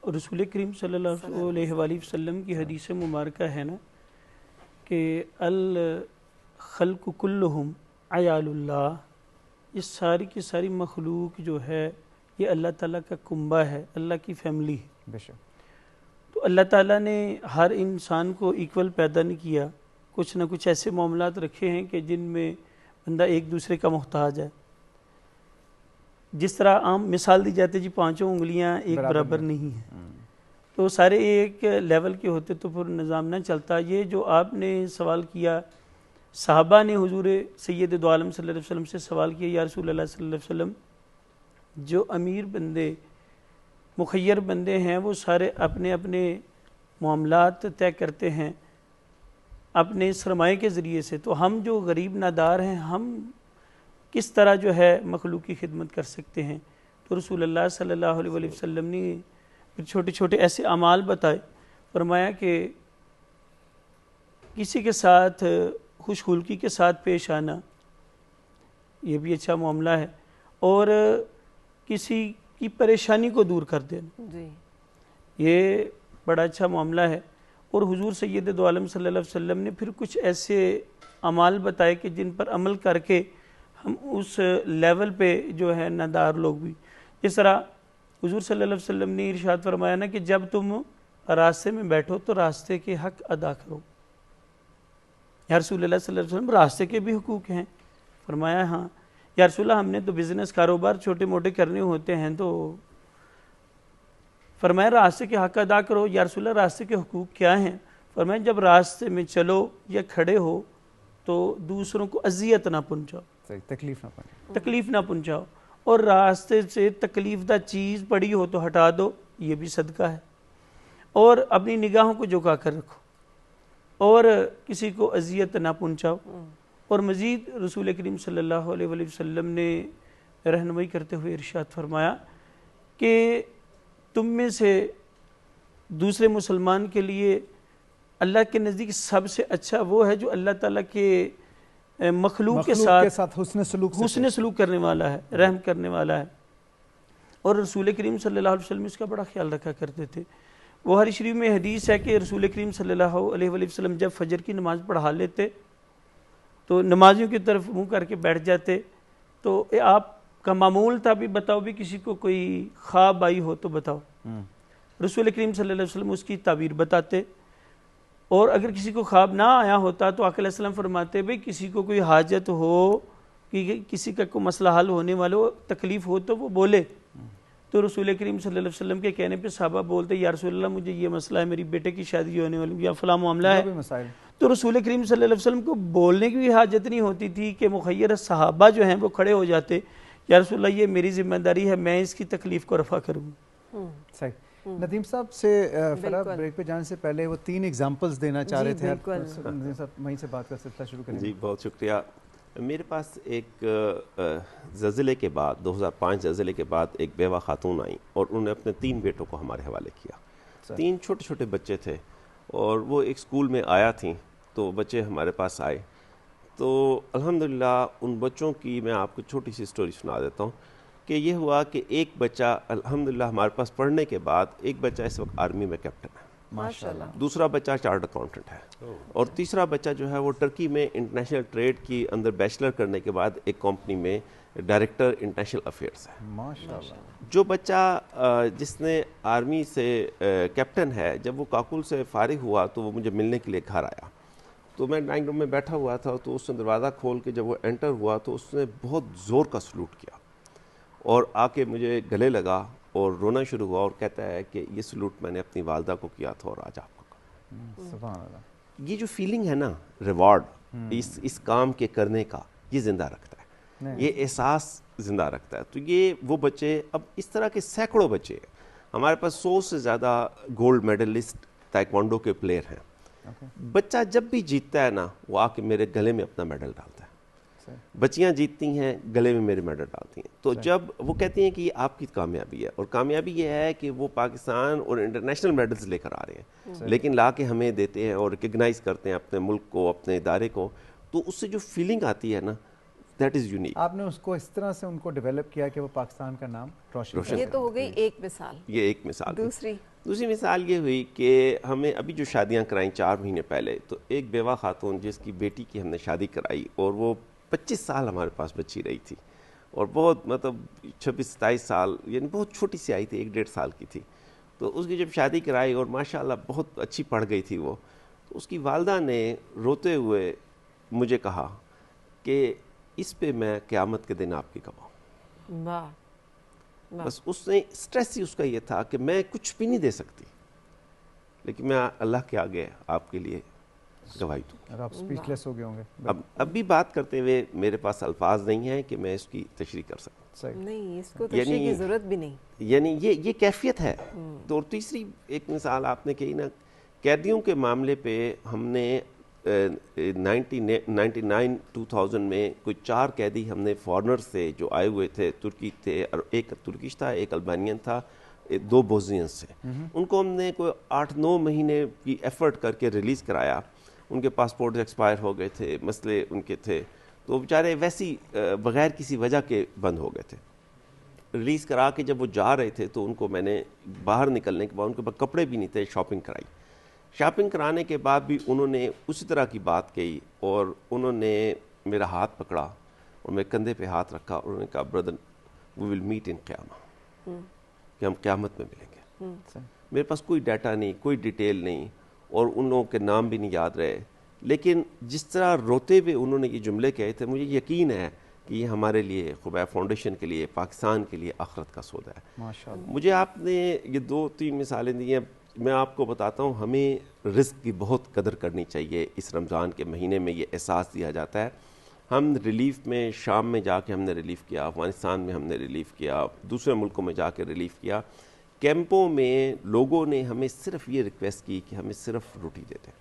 ہے؟ رسول کریم صلی اللہ علیہ وآلہ وسلم کی حدیث مبارکہ ہے نا کہ الخلق کلہم عیال اللہ, یہ ساری کی ساری مخلوق جو ہے یہ اللہ تعالیٰ کا کنبہ ہے, اللہ کی فیملی ہے. بے شک. تو اللہ تعالیٰ نے ہر انسان کو ایکول پیدا نہیں کیا, کچھ نہ کچھ ایسے معاملات رکھے ہیں کہ جن میں بندہ ایک دوسرے کا محتاج ہے. جس طرح عام مثال دی جاتی ہے جی 5 انگلیاں ایک برابر نہیں ہیں, تو سارے ایک لیول کے ہوتے تو پھر نظام نہ چلتا. یہ جو آپ نے سوال کیا، صحابہ نے حضور سید دو عالم صلی اللہ علیہ وسلم سے سوال کیا، یا رسول اللہ صلی اللہ علیہ وسلم، جو امیر بندے مخیر بندے ہیں وہ سارے اپنے اپنے معاملات طے کرتے ہیں اپنے سرمایے کے ذریعے سے، تو ہم جو غریب نادار ہیں ہم کس طرح جو ہے مخلوق کی خدمت کر سکتے ہیں؟ تو رسول اللہ صلی اللہ علیہ وسلم نے پھر چھوٹے چھوٹے ایسے اعمال بتائے. فرمایا کہ کسی کے ساتھ خوش خلقی کے ساتھ پیش آنا یہ بھی اچھا معاملہ ہے، اور کسی کی پریشانی کو دور کر دینا یہ بڑا اچھا معاملہ ہے. اور حضور سید دو عالم صلی اللہ علیہ وسلم نے پھر کچھ ایسے اعمال بتائے کہ جن پر عمل کر کے ہم اس لیول پہ جو ہے نادار لوگ بھی، اس طرح حضور صلی اللہ علیہ وسلم نے ارشاد فرمایا نا کہ جب تم راستے میں بیٹھو تو راستے کے حق ادا کرو. یا رسول اللہ صلی اللہ علیہ وسلم راستے کے بھی حقوق ہیں؟ فرمایا ہاں. یا رسول اللہ ہم نے تو بزنس کاروبار چھوٹے موٹے کرنے ہوتے ہیں، تو فرمایا راستے کے حق ادا کرو. یا رسول اللہ راستے کے حقوق کیا ہیں؟ فرمایا جب راستے میں چلو یا کھڑے ہو تو دوسروں کو اذیت نہ پہنچاؤ، تکلیف نہ پہنچاؤ، اور راستے سے تکلیف دہ چیز پڑی ہو تو ہٹا دو، یہ بھی صدقہ ہے. اور اپنی نگاہوں کو جھکا کر رکھو اور کسی کو اذیت نہ پہنچاؤ. اور مزید رسول کریم صلی اللہ علیہ وسلم نے رہنمائی کرتے ہوئے ارشاد فرمایا کہ تم میں سے دوسرے مسلمان کے لیے اللہ کے نزدیک سب سے اچھا وہ ہے جو اللہ تعالیٰ کے مخلوق کے ساتھ حسن سلوک کرنے والا ہے، رحم کرنے والا ہے. اور رسول کریم صلی اللہ علیہ وسلم اس کا بڑا خیال رکھا کرتے تھے. بخاری شریف میں حدیث ہے کہ رسول کریم صلی اللہ علیہ وسلم جب فجر کی نماز پڑھا لیتے تو نمازیوں کی طرف منہ کر کے بیٹھ جاتے. تو آپ کا معمول تھا بھی بتاؤ بھی کسی کو کوئی خواب آئی ہو تو بتاؤ. رسول کریم صلی اللہ علیہ وسلم اس کی تعبیر بتاتے، اور اگر کسی کو خواب نہ آیا ہوتا تو آقا علیہ السلام فرماتے بھئی کسی کو کوئی حاجت ہو، کہ کسی کا کوئی مسئلہ حل ہونے والا ہو، تکلیف ہو تو وہ بولے. تو رسول کریم صلی اللہ علیہ وسلم کے کہنے پہ صحابہ بولتے یا رسول اللہ مجھے یہ مسئلہ ہے، میری بیٹے کی شادی ہونے والی یا فلاں معاملہ ہے. تو رسول کریم صلی اللہ علیہ وسلم کو بولنے کی بھی حاجت نہیں ہوتی تھی کہ مخیر صحابہ جو ہیں وہ کھڑے ہو جاتے، یا رسول اللہ یہ میری ذمہ داری ہے، میں اس کی تکلیف کو رفع کروں. صحیح. ندیم صاحب سے فرا بریک پہ جانے سے پہلے وہ 3 ایگزامپلز دینا چاہ رہے تھے. ندیم صاحب وہیں سے بات کر سلسلہ شروع کریں. جی بہت شکریہ. میرے پاس ایک زلزلے کے بعد 2005 زلزلے کے بعد ایک بیوہ خاتون آئیں اور انہوں نے اپنے 3 بیٹوں کو ہمارے حوالے کیا. 3 چھوٹے چھوٹے بچے تھے اور وہ ایک اسکول میں آیا تھیں تو بچے ہمارے پاس آئے. تو الحمدللہ ان بچوں کی میں آپ کو چھوٹی سی سٹوری سنا دیتا ہوں کہ یہ ہوا کہ ایک بچہ الحمدللہ ہمارے پاس پڑھنے کے بعد ایک بچہ اس وقت آرمی میں کیپٹن ہے ماشاءاللہ، دوسرا بچہ چارٹرڈ اکاؤنٹنٹ ہے، اور تیسرا بچہ جو ہے وہ ٹرکی میں انٹرنیشنل ٹریڈ کی اندر بیچلر کرنے کے بعد ایک کمپنی میں ڈائریکٹر انٹرنیشنل افیئرز ہے ماشاءاللہ. جو بچہ جس نے آرمی سے کیپٹن ہے، جب وہ کاکل سے فارغ ہوا تو وہ مجھے ملنے کے لیے گھر آیا. تو میں ڈرائنگ روم میں بیٹھا ہوا تھا تو اس نے دروازہ کھول کے جب وہ انٹر ہوا تو اس نے بہت زور کا سلوٹ کیا اور آ کے مجھے گلے لگا اور رونا شروع ہوا اور کہتا ہے کہ یہ سلوٹ میں نے اپنی والدہ کو کیا تھا اور آج آپ کو کرا. سبحان اللہ. یہ جو فیلنگ ہے نا ریوارڈ اس کام کے کرنے کا، یہ زندہ رکھتا ہے، یہ احساس زندہ رکھتا ہے. تو یہ وہ بچے، اب اس طرح کے سینکڑوں بچے ہیں ہمارے پاس، 100 سے زیادہ گولڈ میڈلسٹ تائیکوانڈو کے پلیئر ہیں. بچہ جب بھی جیتتا ہے نا وہ آ کے میرے گلے میں اپنا میڈل ڈالتا ہے. بچیاں جیتتی ہیں گلے میں میرے میڈل ڈالتی ہیں. تو جب وہ کہتی ہیں کہ یہ آپ کی کامیابی ہے، اور کامیابی یہ ہے کہ وہ پاکستان اور انٹرنیشنل میڈلز لے کر آ رہے ہیں لیکن لا کے ہمیں دیتے ہیں اور ریکگنائز کرتے ہیں اپنے ملک کو، اپنے ادارے کو. تو اس سے جو فیلنگ آتی ہے نا، دیٹ از یونیک. آپ نے اس کو اس طرح سے ان کو ڈیولپ کیا کہ وہ پاکستان کا نام روشن. یہ تو ہو گئی ایک مثال. یہ ایک مثال. دوسری مثال یہ ہوئی کہ ہمیں ابھی جو شادیاں کرائیں 4 مہینے پہلے، تو ایک بیوہ خاتون جس کی بیٹی کی ہم نے شادی کرائی اور وہ 25 سال ہمارے پاس بچی رہی تھی اور بہت 26-27 سال یعنی بہت چھوٹی سی آئی تھی، 1-1.5 سال کی تھی. تو اس کی جب شادی کرائی اور ماشاءاللہ بہت اچھی پڑھ گئی تھی وہ، تو اس کی والدہ نے روتے ہوئے مجھے کہا کہ اس پہ میں قیامت کے دن آپ کی گواہ. بس اس نے اسٹریس ہی اس کا یہ تھا کہ میں کچھ بھی نہیں دے سکتی لیکن میں اللہ کے آگے آپ کے لیے گواہی دوں. اور آپ اسپیچلیس ہو گئے ہوں گے. اب بھی بات کرتے ہوئے میرے پاس الفاظ نہیں ہیں کہ میں اس کی تشریح کر سکوں. نہیں، اس کو تشریح کی ضرورت بھی نہیں. یعنی یہ کیفیت ہے. تو اور تیسری ایک مثال آپ نے کہی نا، قیدیوں کے معاملے پہ ہم نے 2000 میں کوئی 4 قیدی ہم نے فارنر سے جو آئے ہوئے تھے، ترکی تھے، اور ایک ترکش تھا، ایک البانین تھا، 2 بوزنینس سے، ان کو ہم نے کوئی 8-9 مہینے کی ایفرٹ کر کے ریلیز کرایا. ان کے پاسپورٹ ایکسپائر ہو گئے تھے، مسئلے ان کے تھے، تو بیچارے ویسی بغیر کسی وجہ کے بند ہو گئے تھے. ریلیز کرا کے جب وہ جا رہے تھے تو ان کو میں نے باہر نکلنے کے بعد، ان کے پاس کپڑے بھی نہیں تھے، شاپنگ کرائی. شاپنگ کرانے کے بعد بھی انہوں نے اسی طرح کی بات کہی، اور انہوں نے میرا ہاتھ پکڑا اور میرے کندھے پہ ہاتھ رکھا، اور انہوں نے کہا برادر وی ول میٹ ان قیامہ، کہ ہم قیامت میں ملیں گے. میرے پاس کوئی ڈیٹا نہیں، کوئی ڈیٹیل نہیں، اور ان لوگوں کے نام بھی نہیں یاد رہے، لیکن جس طرح روتے ہوئے انہوں نے یہ جملے کہے تھے، مجھے یقین ہے کہ یہ ہمارے لیے، خبیب فاؤنڈیشن کے لیے، پاکستان کے لیے آخرت کا سودا ہے. ماشاءاللہ. مجھے آپ نے یہ 2-3 مثالیں دی ہیں. میں آپ کو بتاتا ہوں، ہمیں رزق کی بہت قدر کرنی چاہیے. اس رمضان کے مہینے میں یہ احساس دیا جاتا ہے. ہم ریلیف میں شام میں جا کے ہم نے ریلیف کیا، افغانستان میں ہم نے ریلیف کیا، دوسرے ملکوں میں جا کے ریلیف کیا. کیمپوں میں لوگوں نے ہمیں صرف یہ ریکویسٹ کی کہ ہمیں صرف روٹی دے دیں.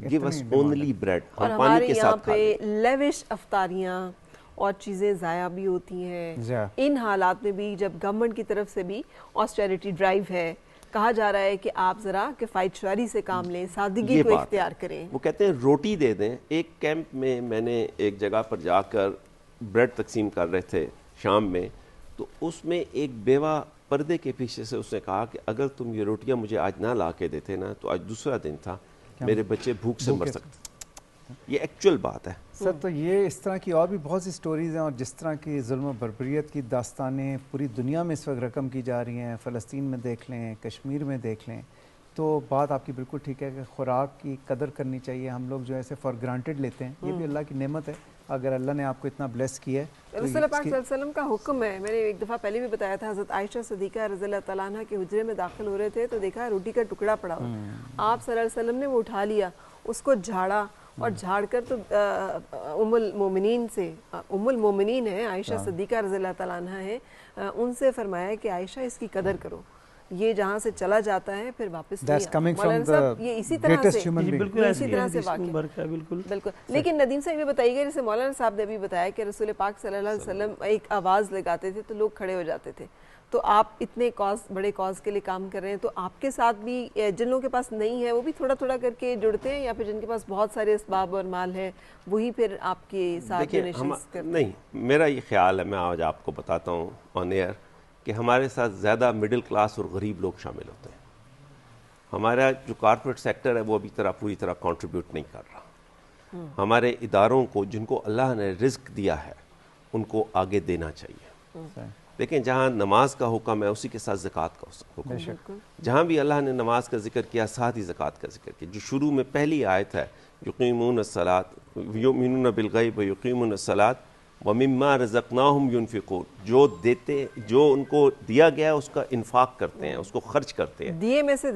Give us only bread. اور ہمارے یہاں پہ لیوش افطاریاں اور چیزیں ضائع بھی ہوتی ہیں. ان حالات میں بھی جب گورنمنٹ کی طرف سے بھی آسٹیریٹی ڈرائیو ہے، کہا جا رہا ہے کہ آپ ذرا کفایت شعاری سے کام لیں، سادگی کو اختیار کریں. وہ کہتے ہیں روٹی دے دیں. ایک کیمپ میں میں نے ایک جگہ پر جا کر بریڈ تقسیم کر رہے تھے شام میں، تو اس میں ایک بیوہ پردے کے پیچھے سے اس نے کہا کہ اگر تم یہ روٹیاں مجھے آج نہ لا کے دیتے نا تو آج دوسرا دن تھا، میرے بچے بھوک سے مر سکتے. یہ ایکچوئل بات ہے سر. تو یہ اس طرح کی اور بھی بہت سی سٹوریز ہیں، اور جس طرح کی ظلم و بربریت کی داستانیں پوری دنیا میں اس وقت رقم کی جا رہی ہیں. فلسطین میں دیکھ لیں، کشمیر میں دیکھ لیں. تو بات آپ کی بالکل ٹھیک ہے کہ خوراک کی قدر کرنی چاہیے. ہم لوگ جو ہے اسے فار گرانٹیڈ لیتے ہیں، یہ بھی اللہ کی نعمت ہے. اگر اللہ نے آپ کو اتنا بلیس کیا ہے، رسول پاک صلی اللہ علیہ وسلم کا حکم ہے. میں نے ایک دفعہ پہلے بھی بتایا تھا، حضرت عائشہ صدیقہ رضی اللہ تعالیٰ عنہ کے حجرے میں داخل ہو رہے تھے تو دیکھا روٹی کا ٹکڑا پڑا ہوا. آپ صلی اللہ علیہ وسلم نے وہ اٹھا لیا، اس کو جھاڑا، اور جھاڑ کر تو ام المومنین ہے عائشہ صدیقہ رضی اللہ تعالیٰ عنہ ہے، ان سے فرمایا کہ عائشہ اس کی قدر کرو، یہ جہاں سے چلا جاتا ہے پھر واپس نہیں. مولانا صاحب یہ اسی طرح سے واقع ہے. بالکل. لیکن ندیم صاحب یہ بتائیے گا، جیسے مولانا صاحب نے بھی بتایا کہ رسول پاک صلی اللہ علیہ وسلم ایک آواز لگاتے تھے تو لوگ کھڑے ہو جاتے تھے. تو آپ اتنے بڑے کاز کے لیے کام کر رہے ہیں، تو آپ کے ساتھ بھی جن لوگوں کے پاس نہیں ہے وہ بھی تھوڑا تھوڑا کر کے جڑتے ہیں، یا پھر جن کے پاس بہت سارے اسباب اور مال ہے وہی پھر آپ کے ساتھ ڈونیشنز کرتے ہیں؟ نہیں، میرا یہ خیال ہے، میں آج آپ کو بتاتا ہوں آن ایئر، کہ ہمارے ساتھ زیادہ مڈل کلاس اور غریب لوگ شامل ہوتے ہیں. ہمارا جو کارپوریٹ سیکٹر ہے وہ ابھی پوری طرح کنٹریبیوٹ نہیں کر رہا. ہمارے اداروں کو جن کو اللہ نے رزق دیا ہے ان کو آگے دینا چاہیے. دیکھیں، جہاں نماز کا حکم ہے اسی کے ساتھ زکوٰۃ کا حکم ہے. جہاں بھی اللہ نے نماز کا ذکر کیا ساتھ ہی زکوٰۃ کا ذکر کیا. جو شروع میں پہلی آیت ہے، یقیمون الصلاۃ یؤمنون بالغیب ویقیمون الصلاۃ ومما رزقناہم ینفقون، جو دیتے، جو ان کو دیا گیا ہے اس کا انفاق کرتے ہیں، اس کو خرچ کرتے ہیں، دیے میں سے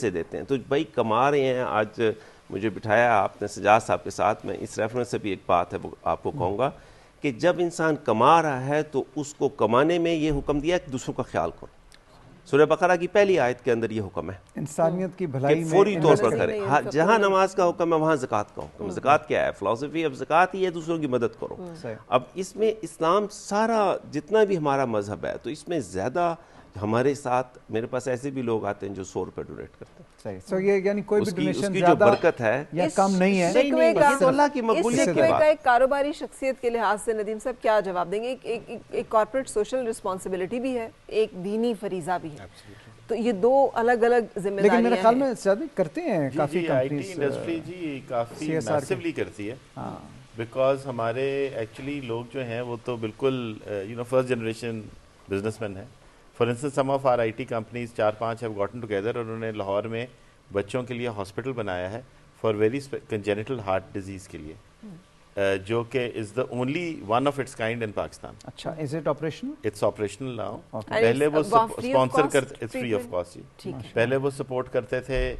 دیتے ہیں. تو بھائی کما رہے ہیں. آج مجھے بٹھایا آپ نے سجاد صاحب کے ساتھ، میں اس ریفرنس سے بھی ایک بات ہے وہ آپ کو کہوں گا کہ جب انسان کما رہا ہے تو اس کو کمانے میں یہ حکم دیا کہ دوسروں کا خیال کرو. سورہ بقرہ کی پہلی آیت کے اندر یہ حکم ہے، انسانیت کی بھلائی میں فوری طور پر کرے. جہاں نماز کا حکم ہے وہاں زکوٰۃ کا حکم. زکوٰۃ کیا ہے؟ فلسفی اب زکوٰۃ ہی ہے دوسروں کی مدد کرو. اب اس میں اسلام سارا جتنا بھی ہمارا مذہب ہے تو اس میں زیادہ ہمارے ساتھ، میرے پاس ایسے بھی لوگ آتے ہیں جو 100 روپے ڈونیٹ کرتے ہیں. سو یہ یعنی کوئی بھی ڈونیشن کی جو برکت ہے یا کم نہیں ہے. تو اللہ کی مقبولیت کی بات. ایک کاروباری شخصیت کے لحاظ سے ندیم صاحب کیا جواب دیں گے؟ ایک کارپوریٹ سوشل رسپانسبلٹی بھی ہے، ایک دینی فریضہ بھی ہے، تو یہ دو الگ الگ ذمہ داریاں ہیں. لیکن میرے خیال میں زیادہ کرتے ہیں کافی کمپنیز. انڈسٹری جی کافی میسیولی کرتی ہے، بیکاز ہمارے ایکچولی لوگ جو ہیں وہ تو بالکل فرسٹ جنریشن بزنس مین ہیں. For instance some of our IT companies 4-5 have gotten together اور انہوں نے لاہور میں بچوں کے لیے ہاسپٹل بنایا ہے for very congenital heart disease کے لیے. جو کہ is the only one of its kind in Pakistan. اچھا, is it operational? It's operational now. پہلے وہ اسپانسر کرتے, اٹس فری آف کاسٹ جی. پہلے وہ سپورٹ کرتے تھے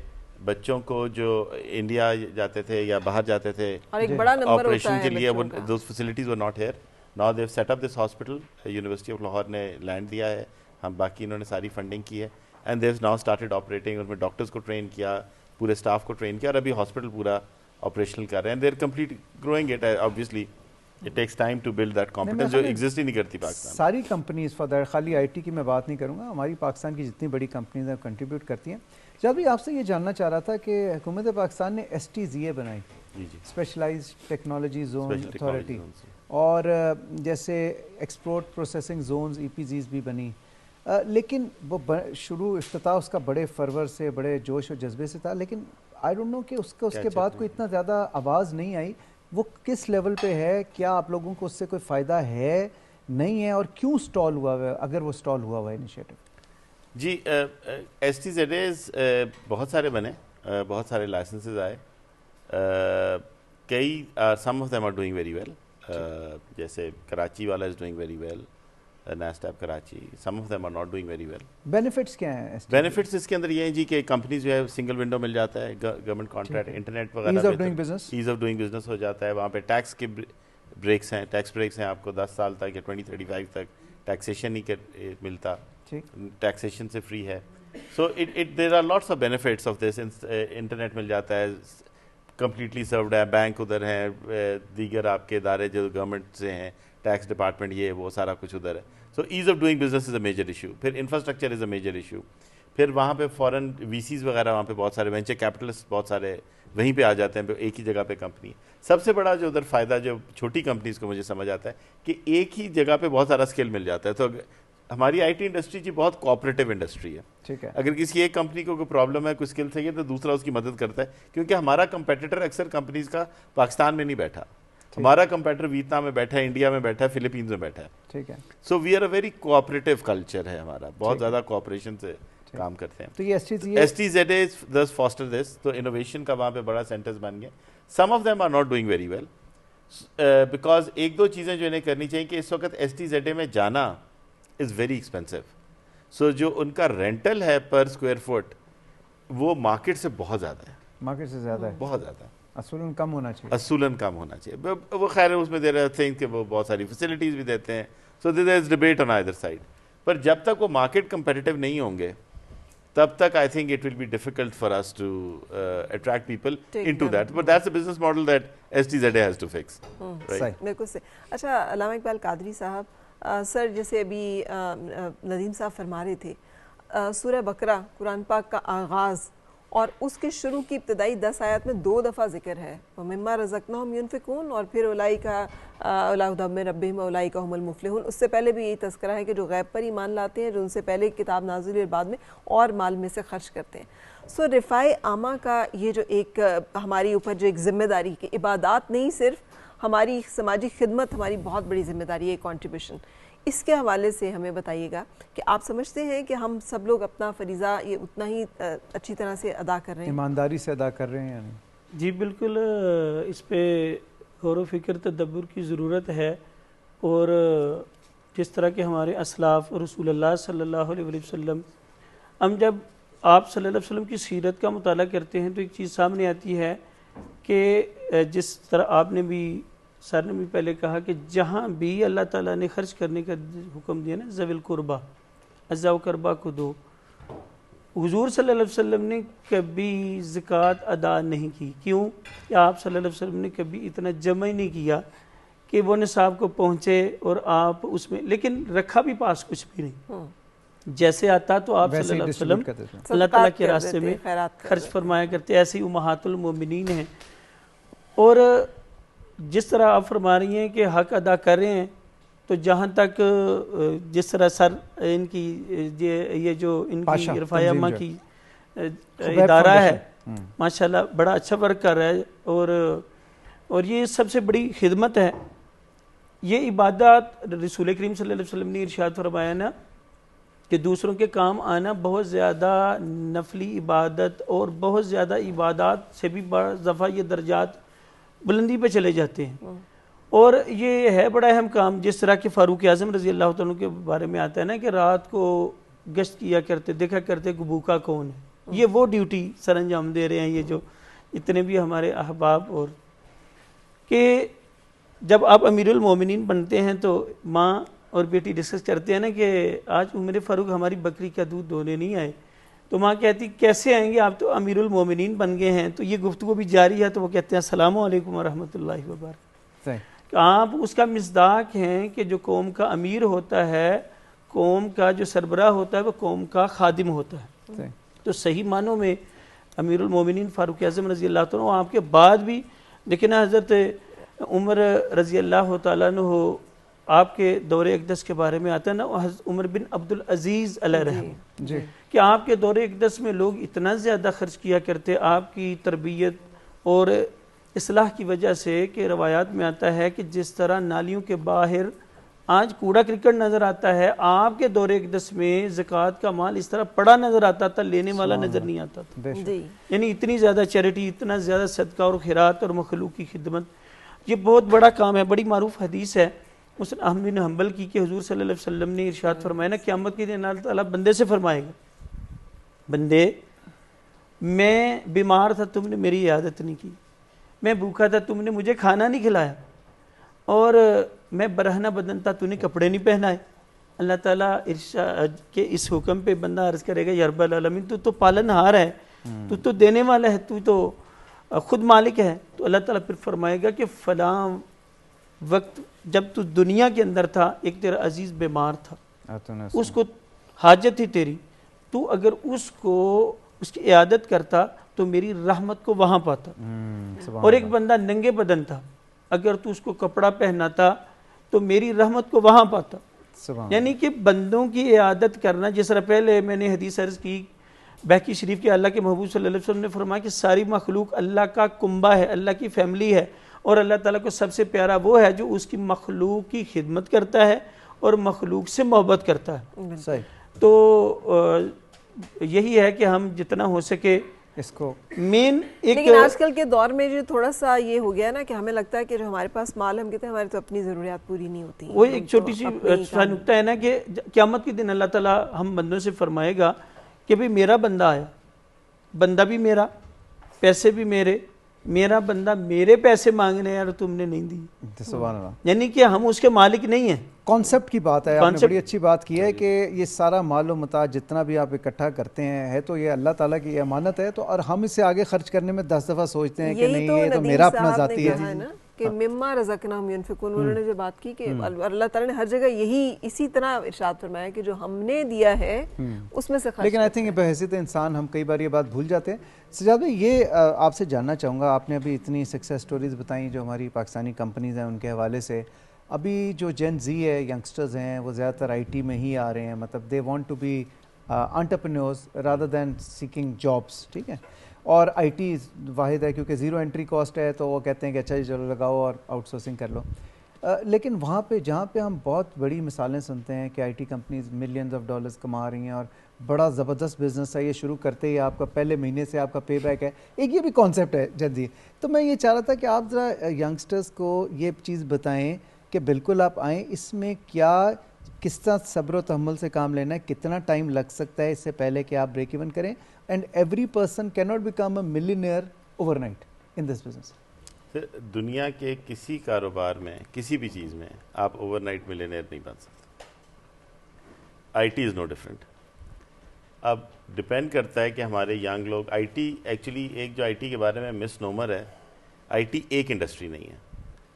بچوں کو جو انڈیا جاتے تھے یا باہر جاتے تھے آپریشن کے لیے. Those facilities were not here. Now they have set up this hospital. University of Lahore نے لینڈ دیا ہے, ہم باقی انہوں نے ساری فنڈنگ کی ہے, and they have now started operating. اس میں ڈاکٹرز کو ٹرین کیا, پورے اسٹاف کو ٹرین کیا, اور ابھی ہاسپٹل پورا آپریشنل کر رہے ہیں. They are complete growing it. Obviously it takes time to build that competence جو ایگزسٹ ہی نہیں کرتی پاکستان. ساری کمپنیز فار دیٹ, خالی آئی ٹی کی میں بات نہیں کروں گا, ہماری پاکستان کی جتنی بڑی کمپنیز ہیں کنٹریبیوٹ کرتی ہیں. جب بھی آپ سے یہ جاننا چاہ رہا تھا کہ حکومت پاکستان نے STZA بنائی, اسپیشلائزڈ ٹیکنالوجی زون اتھارٹی, اور جیسے ایکسپورٹ پروسیسنگ زونز EPZs بھی بنی, لیکن وہ شروع افتتاح اس کا بڑے فرور سے, بڑے جوش و جذبے سے تھا, لیکن آئی ڈونٹ نو کہ اس کے بعد کوئی اتنا زیادہ آواز نہیں آئی. وہ کس لیول پہ ہے؟ کیا آپ لوگوں کو اس سے کوئی فائدہ ہے, نہیں ہے, اور کیوں سٹال ہوا ہے اگر وہ سٹال ہوا ہوا ہے انیشیٹو؟ جی, STZAs بہت سارے بنے, بہت سارے لائسنسز آئے. کئی some of them are doing very well. جیسے کراچی والا از ڈوئنگ ویری ویل, نیسٹیپ Karachi. Some of them are not doing very well. Benefits کیا ہیں؟ بینیفٹس اس کے اندر یہ ہیں جی کہ کمپنیز جو ہے سنگل ونڈو مل جاتا ہے, گورنمنٹ کانٹریکٹ, انٹرنیٹ وغیرہ, ایز آف ڈوئنگ بزنس ہو جاتا ہے. وہاں پہ ٹیکس کے بریکس ہیں, ٹیکس بریکس ہیں آپ کو 10 سال تک یا 2035 تک ٹیکسیشن نہیں ملتا, ٹیکسیشن سے فری ہے. So there are lots of benefits of this. Internet مل جاتا ہے, کمپلیٹلی سروڈ ہے, بینک ادھر ہیں, دیگر آپ کے ادارے جو گورنمنٹ سے ہیں, ٹیکس ڈپارٹمنٹ, یہ وہ سارا کچھ ادھر ہے. So ease of doing business is a major issue. پھر infrastructure is a major issue. پھر وہاں پہ فورن VCs وغیرہ, وہاں پہ بہت سارے وینچر کیپٹلسٹ بہت سارے وہیں پہ آ جاتے ہیں, ایک ہی جگہ پہ کمپنی. سب سے بڑا جو ادھر فائدہ جو چھوٹی کمپنیز کو مجھے سمجھ آتا ہے کہ ایک ہی جگہ پہ بہت سارا اسکل مل جاتا ہے. تو ہماری IT انڈسٹری جی بہت کوآپریٹو انڈسٹری ہے. ٹھیک ہے, اگر کسی ایک کمپنی کو کوئی پرابلم ہے, کوئی اسکل چاہیے, تو دوسرا اس کی مدد کرتا ہے, کیونکہ ہمارا کمپیٹیٹر اکثر کمپنیز کا پاکستان میں نہیں بیٹھا. ہمارا کمپیٹیٹر ویتنام میں بیٹھا ہے, انڈیا میں بیٹھا ہے, فلپینز میں بیٹھا ہے. ٹھیک ہے. So we are a very cooperative culture ہے ہمارا, بہت زیادہ کوآپریشن سے کام کرتے ہیں. تو یہ STZAs does foster this. تو انوویشن کا وہاں پہ بڑا سینٹرز بن گئے. Some of them are not doing very well, because ایک دو چیزیں جو انہیں کرنی چاہیے کہ اس وقت STZA میں جانا از ویری ایکسپینسو. سو جو ان کا رینٹل ہے پر اسکوائر فٹ وہ مارکیٹ سے بہت زیادہ ہے, مارکیٹ سے زیادہ ہے, بہت زیادہ. اصولاً کم ہونا چاہیے, اصولاً کم ہونا چاہیے. وہ خیر اس میں دے رہے تھے کہ وہ بہت ساری فیسلٹیز بھی دیتے ہیں. سو دیر از ڈبیٹ آن آئدر سائڈ. پر جب تک وہ مارکیٹ کمپیٹیٹو نہیں ہوں گے تب تک I think it will be difficult for us to attract people into that. But that's a business model that STZA has to fix. بالکل صحیح. اچھا علامہ اقبال قادری صاحب, سر جیسے ابھی ندیم صاحب فرما رہے تھے, سورہ بقرہ قرآن پاک کا آغاز اور اس کے شروع کی ابتدائی 10 آیات میں 2 دفعہ ذکر ہے, وَمِمَّا رَزَقْنَاهُمْ يُنْفِقُونَ, اور پھر اولئک علی ھدی من ربہم اولئک ھم المفلحون. اس سے پہلے بھی یہی تذکرہ ہے کہ جو غیب پر ایمان لاتے ہیں, جو ان سے پہلے کتاب نازل ہوئی اور بعد میں اور مال میں سے خرچ کرتے ہیں. سو رفاع عامہ کا یہ جو ایک ہماری اوپر جو ایک ذمہ داری کہ عبادات نہیں, صرف ہماری سماجی خدمت ہماری بہت بڑی ذمہ داری ہے, کنٹریبیوشن, اس کے حوالے سے ہمیں بتائیے گا کہ آپ سمجھتے ہیں کہ ہم سب لوگ اپنا فریضہ یہ اتنا ہی اچھی طرح سے ادا کر رہے ہیں, ایمانداری سے ادا کر رہے ہیں یا نہیں؟ جی بالکل, اس پہ غور و فکر تدبر کی ضرورت ہے. اور جس طرح کہ ہمارے اسلاف رسول اللہ صلی اللہ علیہ وسلم, ہم جب آپ صلی اللہ علیہ وسلم کی سیرت کا مطالعہ کرتے ہیں تو ایک چیز سامنے آتی ہے کہ جس طرح آپ نے بھی, سر نے بھی پہلے کہا کہ جہاں بھی اللہ تعالیٰ نے خرچ کرنے کا حکم دیا نا, ذوی القربہ, عزا و قربہ کو دو. حضور صلی اللہ علیہ وسلم نے کبھی زکوٰۃ ادا نہیں کی. کیوں؟ کہ آپ صلی اللہ علیہ وسلم نے کبھی اتنا جمع ہی نہیں کیا کہ وہ نصاب کو پہنچے اور آپ اس میں, لیکن رکھا بھی پاس کچھ بھی نہیں. جیسے آتا تو آپ صلی اللہ علیہ وسلم اللہ تعالیٰ کے راستے میں خرچ فرمایا کرتے. ایسے ہی امہات المومنین ہیں. اور جس طرح آپ فرما رہی ہیں کہ حق ادا کر رہے ہیں, تو جہاں تک جس طرح سر ان کی یہ جو ان کی رفاع عامہ کی ادارہ ہے ماشاءاللہ بڑا اچھا ورک کر رہا ہے, اور یہ سب سے بڑی خدمت ہے. یہ عبادات رسول کریم صلی اللہ علیہ وسلم نے ارشاد فرمایا نا کہ دوسروں کے کام آنا بہت زیادہ نفلی عبادت اور بہت زیادہ عبادات سے بھی بڑا دفعہ یہ درجات بلندی پہ چلے جاتے ہیں. اور یہ ہے بڑا اہم کام, جس طرح کہ فاروق اعظم رضی اللہ تعالیٰ کے بارے میں آتا ہے نا کہ رات کو گشت کیا کرتے, دیکھا کرتے کہ بھوکا کون ہے. یہ وہ ڈیوٹی سر انجام دے رہے ہیں یہ جو اتنے بھی ہمارے احباب. اور کہ جب آپ امیر المومنین بنتے ہیں تو ماں اور بیٹی ڈسکس کرتے ہیں نا کہ آج عمر فاروق ہماری بکری کا دودھ دھونے نہیں آئے, تو ماں کہتی کیسے آئیں گے, آپ تو امیر المومنین بن گئے ہیں. تو یہ گفتگو بھی جاری ہے, تو وہ کہتے ہیں السلام علیکم ورحمۃ اللہ وبرکاتہ. آپ اس کا مصداق ہیں کہ جو قوم کا امیر ہوتا ہے, قوم کا جو سربراہ ہوتا ہے, وہ قوم کا خادم ہوتا ہے. تو صحیح معنوں میں امیر المومنین فاروق اعظم رضی اللہ تعالیٰ, آپ کے بعد بھی لیکن حضرت عمر رضی اللہ تعالیٰ عنہ, آپ کے دور اقدس کے بارے میں آتا ہے نا, حضرت عمر بن عبد العزیز علیہ رحمہ, کہ آپ کے دور اقدس میں لوگ اتنا زیادہ خرچ کیا کرتے آپ کی تربیت اور اصلاح کی وجہ سے, کہ روایات میں آتا ہے کہ جس طرح نالیوں کے باہر آج کوڑا کرکٹ نظر آتا ہے, آپ کے دور اقدس میں زکوٰۃ کا مال اس طرح پڑا نظر آتا تھا, لینے والا نظر نہیں آتا تھا. یعنی اتنی زیادہ چیریٹی, اتنا زیادہ صدقہ اور خیرات اور مخلوق کی خدمت, یہ بہت بڑا کام ہے. بڑی معروف حدیث ہے مسلم احمد بن حنبل کی کہ حضور صلی اللہ علیہ وسلم نے ارشاد فرمایا نا, قیامت کے دن اللہ تعالیٰ بندے سے فرمائے گا, بندے میں بیمار تھا تم نے میری عیادت نہیں کی, میں بھوکا تھا تم نے مجھے کھانا نہیں کھلایا, اور میں برہنہ بدن تھا تو نے کپڑے نہیں پہنائے. اللہ تعالیٰ ارشاد کے اس حکم پہ بندہ عرض کرے گا یا رب العالمین تو پالن ہار ہے, تو دینے والا ہے, تو خود مالک ہے. تو اللہ تعالیٰ پھر فرمائے گا کہ فلاں وقت جب تو دنیا کے اندر تھا, ایک تیرا عزیز بیمار تھا, اس کو حاجت تھی تیری, تو اگر اس کو اس کی عیادت کرتا تو میری رحمت کو وہاں پاتا. اور ایک بندہ ننگے بدن تھا, اگر تو اس کو کپڑا پہناتا تو میری رحمت کو وہاں پاتا. یعنی کہ بندوں کی عیادت کرنا, جس طرح پہلے میں نے حدیث عرض کی بہقی شریف کے اللہ کے محبوب صلی اللہ علیہ وسلم نے فرمایا کہ ساری مخلوق اللہ کا کنبہ ہے, اللہ کی فیملی ہے, اور اللہ تعالیٰ کو سب سے پیارا وہ ہے جو اس کی مخلوق کی خدمت کرتا ہے اور مخلوق سے محبت کرتا ہے. تو یہی ہے کہ ہم جتنا ہو سکے اس کو مین لیکن آج کل کے دور میں جو تھوڑا سا یہ ہو گیا نا کہ ہمیں لگتا ہے کہ جو ہمارے پاس مال, ہم کہتے ہیں ہماری تو اپنی ضروریات پوری نہیں ہوتی. وہ ایک چھوٹی سی نکتہ ہے نا کہ قیامت کے دن اللہ تعالیٰ ہم بندوں سے فرمائے گا کہ بھئی میرا بندہ آیا, بندہ بھی میرا, پیسے بھی میرے, میرا بندہ میرے پیسے مانگنے اور تم نے نہیں دی. سبحان اللہ. یعنی کہ ہم اس کے مالک نہیں ہیں. کانسیپٹ کی بات ہے, آپ نے بڑی اچھی بات کی ہے کہ یہ سارا مال و متاع جتنا بھی آپ اکٹھا کرتے ہیں ہے تو یہ اللہ تعالیٰ کی امانت ہے, تو اور ہم اسے آگے خرچ کرنے میں 10 دفعہ سوچتے ہیں کہ نہیں یہ تو میرا اپنا ذاتی ہے کہ مما رزقناہم ینفقون. انہوں نے جو بات کی کہ اللہ تعالیٰ نے ہر جگہ یہی اسی طرح ارشاد فرمایا کہ جو ہم نے دیا ہے اس میں سے خرچ. لیکن آئی تھنک بحیثیت انسان ہم کئی بار یہ بات بھول جاتے ہیں. سجاد بھائی, یہ آپ سے جاننا چاہوں گا, آپ نے ابھی اتنی سکسیس سٹوریز بتائیں جو ہماری پاکستانی کمپنیز ہیں ان کے حوالے سے. ابھی جو جین زی ہے, ینگسٹرز ہیں, وہ زیادہ تر آئی ٹی میں ہی آ رہے ہیں, مطلب they want to be entrepreneurs rather than seeking jobs, ٹھیک ہے, اور آئی ٹی واحد ہے کیونکہ زیرو انٹری کاسٹ ہے, تو وہ کہتے ہیں کہ اچھا جی چلو لگاؤ اور آؤٹ سورسنگ کر لو. لیکن وہاں پہ جہاں پہ ہم بہت بڑی مثالیں سنتے ہیں کہ I T companies millions of dollars کما رہی ہیں اور بڑا زبردست بزنس ہے, یہ شروع کرتے ہی آپ کا پہلے مہینے سے آپ کا پے بیک ہے, ایک یہ بھی کانسیپٹ ہے جلدی. تو میں یہ چاہ رہا تھا کہ آپ ذرا ینگسٹرز کو یہ چیز بتائیں کہ بالکل آپ آئیں, اس میں کیا کس طرح صبر و تحمل سے کام لینا ہے, کتنا ٹائم لگ سکتا ہے اس سے پہلے کہ آپ بریک ایون کریں, اینڈ ایوری پرسن کی not become a millionaire over night in this business. دنیا کے کسی کاروبار میں, کسی بھی چیز میں آپ اوور نائٹ ملینئر نہیں بن سکتے. I T is no different. اب ڈپینڈ کرتا ہے کہ ہمارے ینگ لوگ, آئی ٹی ایکچولی ایک جو آئی ٹی کے بارے میں مس نومر ہے, آئی ٹی ایک انڈسٹری نہیں ہے.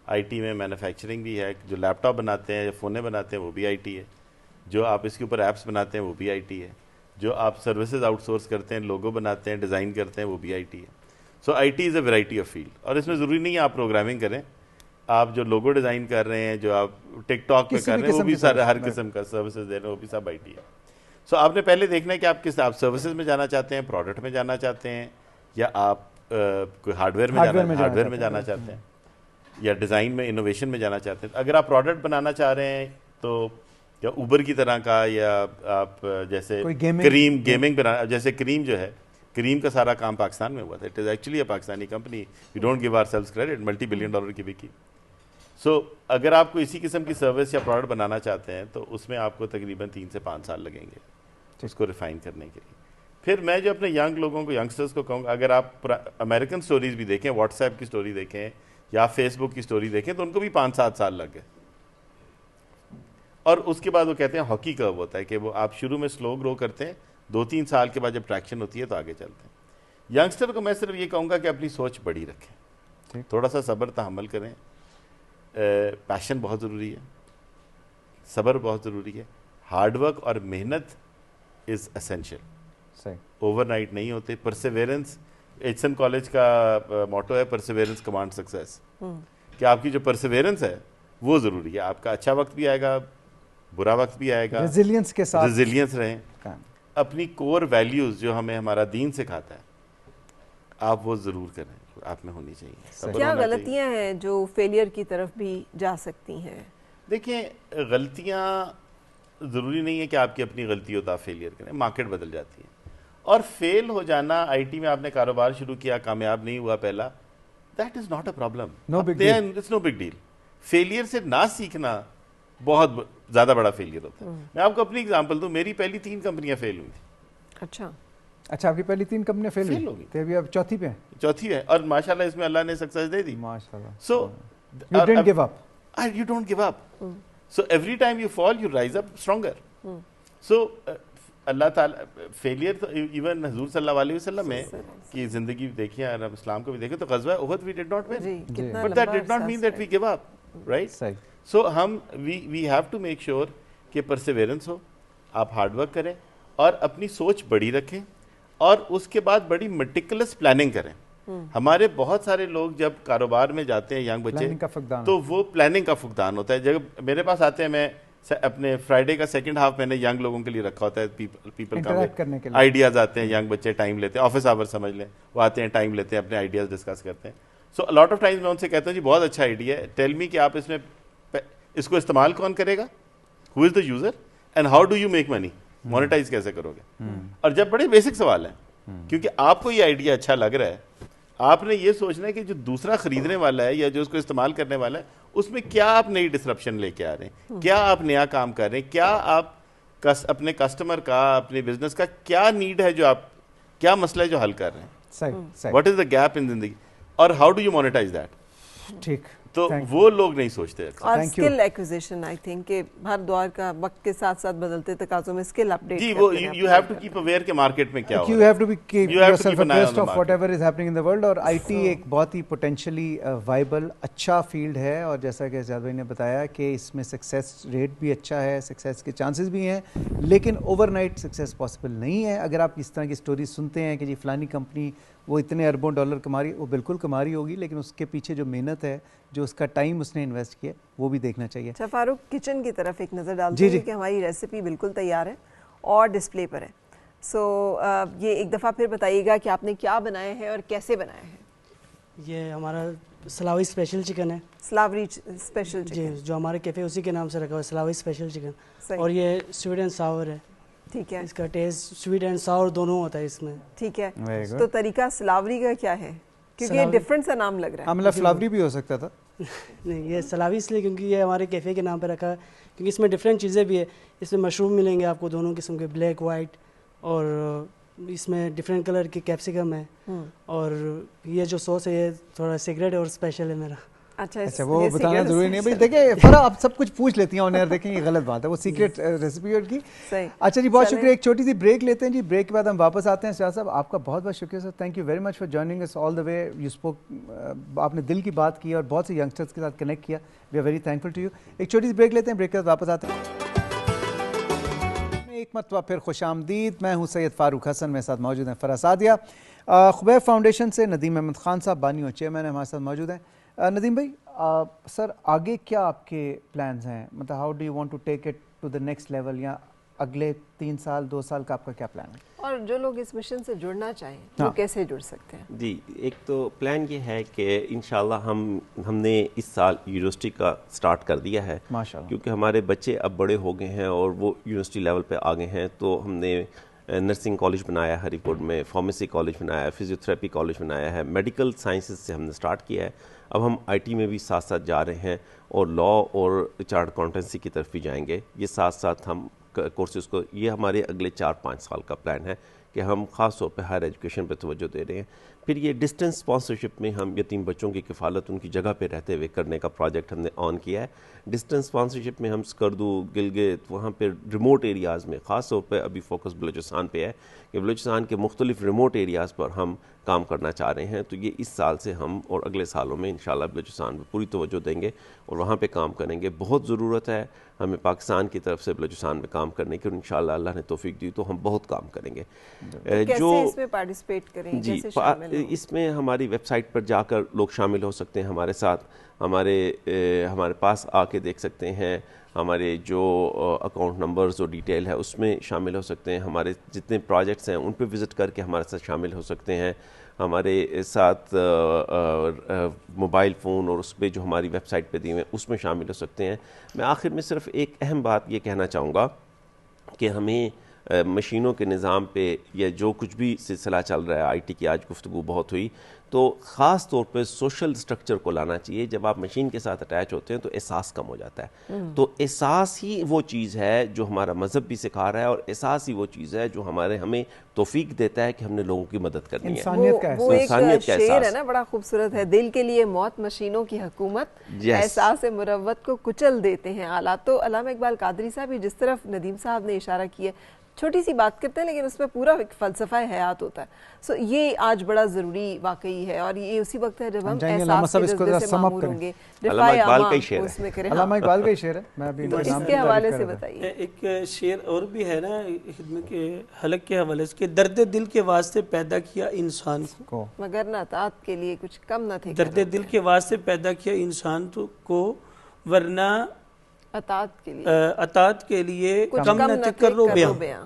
آئی ٹی میں مینوفیکچرنگ بھی ہے, جو لیپ ٹاپ بناتے ہیں, جو فونے بناتے ہیں وہ بھی آئی ٹی ہے, جو آپ اس کے اوپر ایپس بناتے ہیں وہ بھی آئی ٹی ہے, جو آپ سروسز آؤٹ سورس کرتے ہیں, لوگو بناتے ہیں, ڈیزائن کرتے ہیں, وہ بھی آئی ٹی ہے. So I T is a variety of field, اور اس میں ضروری نہیں ہے آپ پروگرامنگ کریں, آپ جو لوگو ڈیزائن کر رہے ہیں, جو آپ ٹک ٹاک پہ کر رہے ہیں, وہ بھی سارے ہر قسم کا سروسز دے رہے ہیں, وہ بھی سب آئی ٹی ہے. سو آپ نے پہلے دیکھنا ہے کہ آپ آپ سروسز میں جانا چاہتے ہیں, پروڈکٹ میں جانا چاہتے ہیں, یا آپ کوئی ہارڈ ویئر میں جانا چاہتے ہیں, یا ڈیزائن میں انوویشن میں جانا چاہتے ہیں. اگر آپ پروڈکٹ بنانا چاہ رہے ہیں تو یا اوبر کی طرح کا, یا آپ جیسے کریم گیمنگ بنانا, جیسے کریم جو ہے کریم کا سارا کام پاکستان میں ہوا تھا. It is actually a Pakistani company, we don't give our sales credit, $multi-billion کی بکی. سو اگر آپ کو اسی قسم کی سروس یا پروڈکٹ بنانا چاہتے ہیں تو اس میں آپ کو تقریباً 3 سے 5 سال لگیں گے اس کو ریفائن کرنے کے لیے. پھر میں جو اپنے ینگ لوگوں کو, ینگسٹرز کو کہوں گا, اگر آپ امریکن سٹوریز بھی دیکھیں, واٹس ایپ کی سٹوری دیکھیں یا فیس بک کی سٹوری دیکھیں, تو ان کو بھی 5-7 سال لگ گئے. اور اس کے بعد وہ کہتے ہیں ہاکی کرو ہوتا ہے کہ وہ آپ شروع میں سلو گرو کرتے ہیں, 2-3 سال کے بعد جب ٹریکشن ہوتی ہے تو آگے چلتے ہیں. ینگسٹر کو میں صرف یہ کہوں گا کہ اپنی سوچ بڑی رکھیں, تھوڑا سا صبر تحمل کریں. پیشن بہت ضروری ہے, صبر بہت ضروری ہے, ہارڈ ورک اور محنت از اسینشیل, اوور نائٹ نہیں ہوتے. پرسیویرنس, ایچسن کالج کا موٹو ہے پرسیویرنس کمانڈ سکسیس, کہ آپ کی جو پرسیویرنس ہے وہ ضروری ہے. آپ کا اچھا وقت بھی آئے گا, برا وقت بھی آئے گا, ریزیلینس کے ساتھ ریزیلینس رہیں. اپنی کور ویلیوز جو ہمیں ہمارا دین سکھاتا ہے آپ وہ ضرور کریں, آپ میں ہونی چاہیے. کیا غلطیاں ہیں جو فیلئر کی طرف بھی جا سکتی ہیں؟ دیکھیں, غلطیاں ضروری نہیں ہے کہ آپ کی اپنی غلطی ہوتا فیلئر کریں, مارکیٹ بدل جاتی ہے. اور فیل ہو جانا, آئی ٹی میں آپ نے کاروبار شروع کیا, کامیاب نہیں ہوا پہلا, that is not a problem, it's no big deal. Failure سے نہ سیکھنا بہت زیادہ بڑا فیلئر ہوتا ہے. میں آپ کو اپنی اگزامپل دوں, میری پہلی 3 کمپنیاں فیل ہوئی تھیں. اچھا, آپ کی پہلی 3 کمپنیاں فیل ہو گئی تھی, ابھی اب چوتھی پہ ہیں. چوتھی ہے, اور ماشاءاللہ اس میں اللہ نے سکسیس دے دی, ماشاءاللہ. سو you didn't give up. You don't give up. So every time you fall, you rise up stronger. So اللہ تعالیٰ فیلئر تو ایون حضور صلی اللہ علیہ وسلم میں کی زندگی دیکھیں اور اسلام کو بھی دیکھیں تو غزوہ احد we did not win, but that did not mean that we give up, right? So ہم we have to make sure کہ پرسیویرنس ہو, آپ ہارڈ ورک کریں اور اپنی سوچ بڑی رکھیں, اور اس کے بعد بڑی میٹیکولس پلاننگ کریں. ہمارے بہت سارے لوگ جب کاروبار میں جاتے ہیں, ینگ بچے, تو وہ پلاننگ کا فقدان ہوتا ہے. جب میرے پاس آتے ہیں, میں اپنے فرائیڈے کا سیکنڈ ہاف میں نے ینگ لوگوں کے لیے رکھا ہوتا ہے, پیپل کا آئیڈیاز آتے ہیں, ینگ بچے ٹائم لیتے ہیں, آفس آور سمجھ لیں, وہ آتے ہیں, ٹائم لیتے ہیں, اپنے آئیڈیاز ڈسکس کرتے ہیں. سو لاٹ آف ٹائمز میں ان سے کہتا ہوں جی بہت اچھا آئیڈیا ہے, ٹیل می کہ آپ اس میں اس کو استعمال کون کرے گا, who is the user, and how do you make money, monetise کیسے کرو گے. اور جب بڑے بیسک سوال ہیں, کیونکہ آپ کو یہ آئیڈیا اچھا لگ رہا ہے, آپ نے یہ سوچنا ہے کہ جو دوسرا خریدنے والا ہے یا جو اس کو استعمال کرنے والا ہے, اس میں کیا آپ نئی ڈسرپشن لے کے آ رہے ہیں, کیا آپ نیا کام کر رہے ہیں, کیا آپ اپنے کسٹمر کا, اپنے بزنس کا کیا نیڈ ہے, جو آپ کیا مسئلہ ہے جو حل کر رہے ہیں, what is the gap in زندگی, اور how do you monetise that. ٹھیک, تو وہ لوگ نہیں سوچتے. اور اسکل ایکوزیشن, آئی تھنک کہ ہر دور کا وقت کے ساتھ ساتھ بدلتے تقاضوں میں اسکل اپڈیٹ, جی وہ you have to keep aware کہ مارکیٹ میں کیا ہو رہا ہے, you have to be keep yourself abreast of whatever is happening in the world. اور آئی ٹی ایک بہت ہی پوٹینشلی وائبل اچھا فیلڈ ہے, اور جیسا کہ زیاد بھائی نے بتایا کہ اس میں سکسیس ریٹ بھی اچھا ہے, سکسیس کے چانسز بھی ہیں, لیکن اوور نائٹ سکسیس پاسبل نہیں ہے. اگر آپ اس طرح کی سٹوری سنتے ہیں کہ جی فلانی کمپنی وہ اتنے اربوں ڈالر کما رہی, وہ بالکل کما رہی ہوگی, لیکن اس کے پیچھے جو محنت ہے, جو اس کا ٹائم اس نے انویسٹ کیا, وہ بھی دیکھنا چاہیے. اچھا فاروق, کچن کی طرف ایک نظر ڈالتے ہیں کہ ہماری ریسیپی بالکل تیار ہے اور ڈسپلے پر ہے. سو یہ ایک دفعہ پھر بتائیے گا کہ آپ نے کیا بنایا ہے اور کیسے بنایا ہے. یہ ہمارا سلاوی اسپیشل چکن ہے. سلاوری اسپیشل چکن, جی, جو ہمارے کیفے اسی کے نام سے رکھا ہوا ہے, سلاوی اسپیشل چکن. اور یہ سویٹ اینڈ ساور ہے. ٹھیک ہے, اس کا ٹیسٹ سویٹ اینڈ ساور دونوں ہوتا ہے اس میں. ٹھیک ہے, تو طریقہ سلاوری کا کیا ہے, کیونکہ یہ ڈفرنٹ سا نام لگ رہا ہے. ہمیں فلاوری بھی ہو سکتا تھا. نہیں, یہ سلاوی اس لیے کیونکہ یہ ہمارے کیفے کے نام پہ رکھا ہے, کیونکہ اس میں ڈفرینٹ چیزیں بھی ہے. اس میں مشروم ملیں گے آپ کو دونوں قسم کے, بلیک وائٹ, اور اس میں ڈفرینٹ کلر کے کیپسیکم ہے, اور یہ جو سوس ہے یہ تھوڑا سیکریٹ اور اسپیشل ہے میرا. اچھا, وہ بتانا ضروری نہیں ہے بھائی. دیکھیں فرا آپ سب کچھ پوچھ لیتی ہیں آنر, دیکھیں یہ غلط بات ہے, وہ سیکریٹ ریسیپی کی. اچھا جی, بہت شکریہ. ایک چھوٹی سی بریک لیتے ہیں جی, بریک کے بعد ہم واپس آتے ہیں. شاہ صاحب آپ کا بہت بہت شکریہ sir, thank you very much for joining اس all the way. You spoke, آپ نے دل کی بات کی اور بہت سے ینگسٹرس کے ساتھ کنیکٹ کیا. We are very thankful to you. ایک چھوٹی سی بریک لیتے ہیں, بریک کے بعد واپس آتے ہیں. ایک مرتبہ پھر خوش آمدید. میں ہوں سید فاروق حسن, میرے ساتھ موجود ہیں فرا سعدیہ. خبیب فاؤنڈیشن سے ندیم احمد خان صاحب بانی اور چیئرمین ہمارے ساتھ موجود ہیں. ندیم بھائی, سر آگے کیا آپ کے پلانز ہیں, مطلب how do you want to take it to the next level, یا اگلے 3 سال 2 سال کا آپ کا کیا پلان ہے؟ اور جو لوگ اس مشن سے جڑنا چاہیں وہ کیسے جڑ سکتے ہیں؟ جی, ایک تو پلان یہ ہے کہ انشاءاللہ ہم نے اس سال یونیورسٹی کا سٹارٹ کر دیا ہے, کیونکہ ہمارے بچے اب بڑے ہو گئے ہیں اور وہ یونیورسٹی لیول پہ آ گئے ہیں, تو ہم نے نرسنگ کالج بنایا ہے ہری پور میں, فارمیسی کالج بنایا ہے, فزیوتھراپی کالج بنایا ہے, میڈیکل سائنسز سے ہم نے سٹارٹ کیا ہے. اب ہم آئی ٹی میں بھی ساتھ ساتھ جا رہے ہیں اور لا اور چارٹ اکاؤنٹنسی کی طرف بھی جائیں گے. یہ ساتھ ساتھ ہم کورسز کو, یہ ہمارے اگلے 4-5 سال کا پلان ہے کہ ہم خاص طور پہ ہائر ایجوکیشن پہ توجہ دے رہے ہیں. پھر یہ ڈسٹینس اسپانسرشپ میں ہم یتیم بچوں کی کفالت ان کی جگہ پہ رہتے ہوئے کرنے کا پروجیکٹ ہم نے آن کیا ہے. ڈسٹینس اسپانسرشپ میں ہم سکردو, گلگت, وہاں پہ ریموٹ ایریاز میں, خاص طور پہ ابھی فوکس بلوچستان پہ ہے کہ بلوچستان کے مختلف ریموٹ ایریاز پر ہم کام کرنا چاہ رہے ہیں. تو یہ اس سال سے ہم اور اگلے سالوں میں انشاءاللہ بلوچستان پہ پوری توجہ دیں گے اور وہاں پہ کام کریں گے. بہت ضرورت ہے ہمیں پاکستان کی طرف سے بلوچستان میں کام کرنے کی, اور انشاءاللہ اللہ نے توفیق دی تو ہم بہت کام کریں گے. جو اس میں پارٹیسپیٹ کریں, جی اس میں ہماری ویب سائٹ پر جا کر لوگ شامل ہو سکتے ہیں ہمارے ساتھ, ہمارے پاس آ کے دیکھ سکتے ہیں, ہمارے جو اکاؤنٹ نمبرز اور ڈیٹیل ہے اس میں شامل ہو سکتے ہیں, ہمارے جتنے پروجیکٹس ہیں ان پہ وزٹ کر کے ہمارے ساتھ شامل ہو سکتے ہیں, ہمارے ساتھ موبائل فون اور اس پہ جو ہماری ویب سائٹ پہ دی ہوئے اس میں شامل ہو سکتے ہیں. میں آخر میں صرف ایک اہم بات یہ کہنا چاہوں گا کہ ہمیں مشینوں کے نظام پہ یا جو کچھ بھی سلسلہ چل رہا ہے, آئی ٹی کی آج گفتگو بہت ہوئی, تو خاص طور پہ سوشل سٹرکچر کو لانا چاہیے. جب آپ مشین کے ساتھ اٹیچ ہوتے ہیں تو احساس کم ہو جاتا ہے. تو احساس ہی وہ چیز ہے جو ہمارا مذہب بھی سکھا رہا ہے, اور احساس ہی وہ چیز ہے جو ہمیں توفیق دیتا ہے کہ ہم نے لوگوں کی مدد کرنی ہے. وہ ایک شعر ہے نا, بڑا خوبصورت ہے, دل کے لیے موت مشینوں کی حکومت, احساس مروت کو کچل دیتے ہیں آلات. تو علامہ اقبال قادری صاحب جس طرف ندیم صاحب نے اشارہ کیا, چھوٹی سی بات کرتے ہیں لیکن اس میں پورا ایک فلسفہ حیات ہوتا ہے. سو یہ آج بڑا ضروری واقعی ہے, اور یہ اسی وقت ہے جب ہم احساس کے جذبے سے معمور ہوں گے. علامہ اقبال کا ہی شعر ہے, علامہ اقبال کا ہی شعر ہے. میں ابھی اس کے حوالے سے بتائیے. ایک شعر اور بھی ہے نا خدمت کے حلق کے حوالے سے, کہ درد دل کے واسطے پیدا کیا انسان کو, مگر نہ اطاعت کے لیے کچھ کم نہ تھے. درد دل کے واسطے پیدا کیا انسان کو, ورنہ اطاعت کے لیے کم نہ تھے کرو بیاں.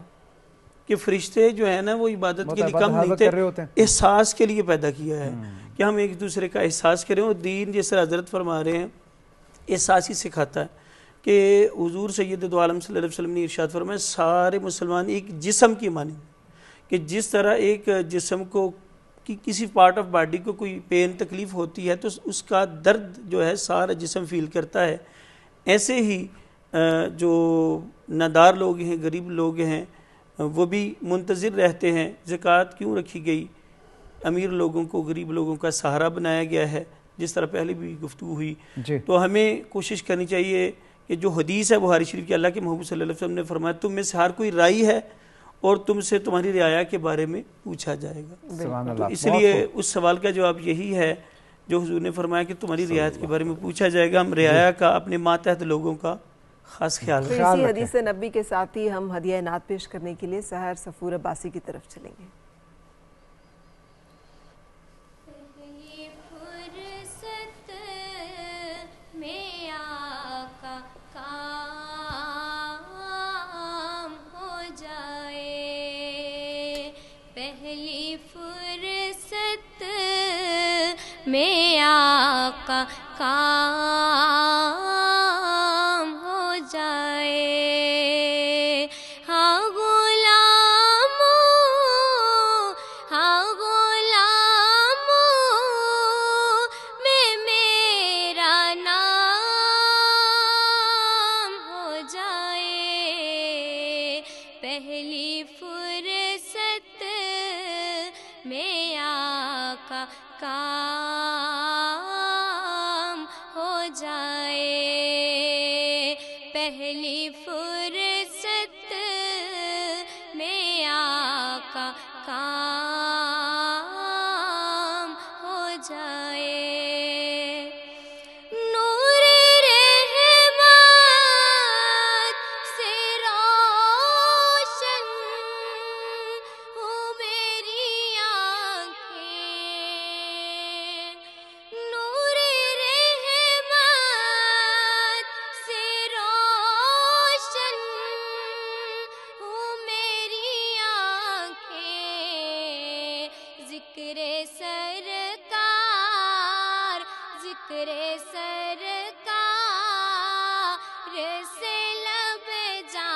کہ فرشتے جو ہے نا وہ عبادت کے لیے کم نہیں تھے, احساس کے لیے پیدا کیا ہے کہ ہم ایک دوسرے کا احساس کریں. اور دین جس طرح حضرت فرما رہے ہیں احساس ہی سکھاتا ہے. کہ حضور سید دو عالم صلی اللہ علیہ وسلم نے ارشاد فرمایا سارے مسلمان ایک جسم کی مانند, کہ جس طرح ایک جسم کو کسی پارٹ آف باڈی کو کوئی پین تکلیف ہوتی ہے تو اس کا درد جو ہے سارا جسم فیل کرتا ہے, ایسے ہی جو نادار لوگ ہیں, غریب لوگ ہیں, وہ بھی منتظر رہتے ہیں. زکوٰۃ کیوں رکھی گئی؟ امیر لوگوں کو, غریب لوگوں کا سہارا بنایا گیا ہے, جس طرح پہلے بھی گفتگو ہوئی. تو ہمیں کوشش کرنی چاہیے کہ جو حدیث ہے بخاری شریف کی, اللہ کے محبوب صلی اللہ علیہ وسلم نے فرمایا تم میں سے ہر کوئی رائی ہے اور تم سے تمہاری رعایا کے بارے میں پوچھا جائے گا. تو اس لیے اس سوال کا جواب یہی ہے جو حضور نے فرمایا کہ تمہاری رعایت کے بارے میں پوچھا جائے گا. ہم رعایا کا, اپنے ماتحت لوگوں کا خاص خیال رکھیں. اسی حدیث نبی کے ساتھ ہی ہم ہدیہ نعت پیش کرنے کے لیے سحر صفور عباسی کی طرف چلیں گے. میں آقا کام ہو جائے, ہاں غلاموں میں میرا نام ہو جائے, پہلی فرصت میں آقا کام ہو جائے, پہلی فرصت میں آقا کام ہو جائے. نور رحمت سے روشن ہو میری آنکھیں, نور رحمت سے روشن ہو میری آنکھیں, ذکر سرکار سے لب جان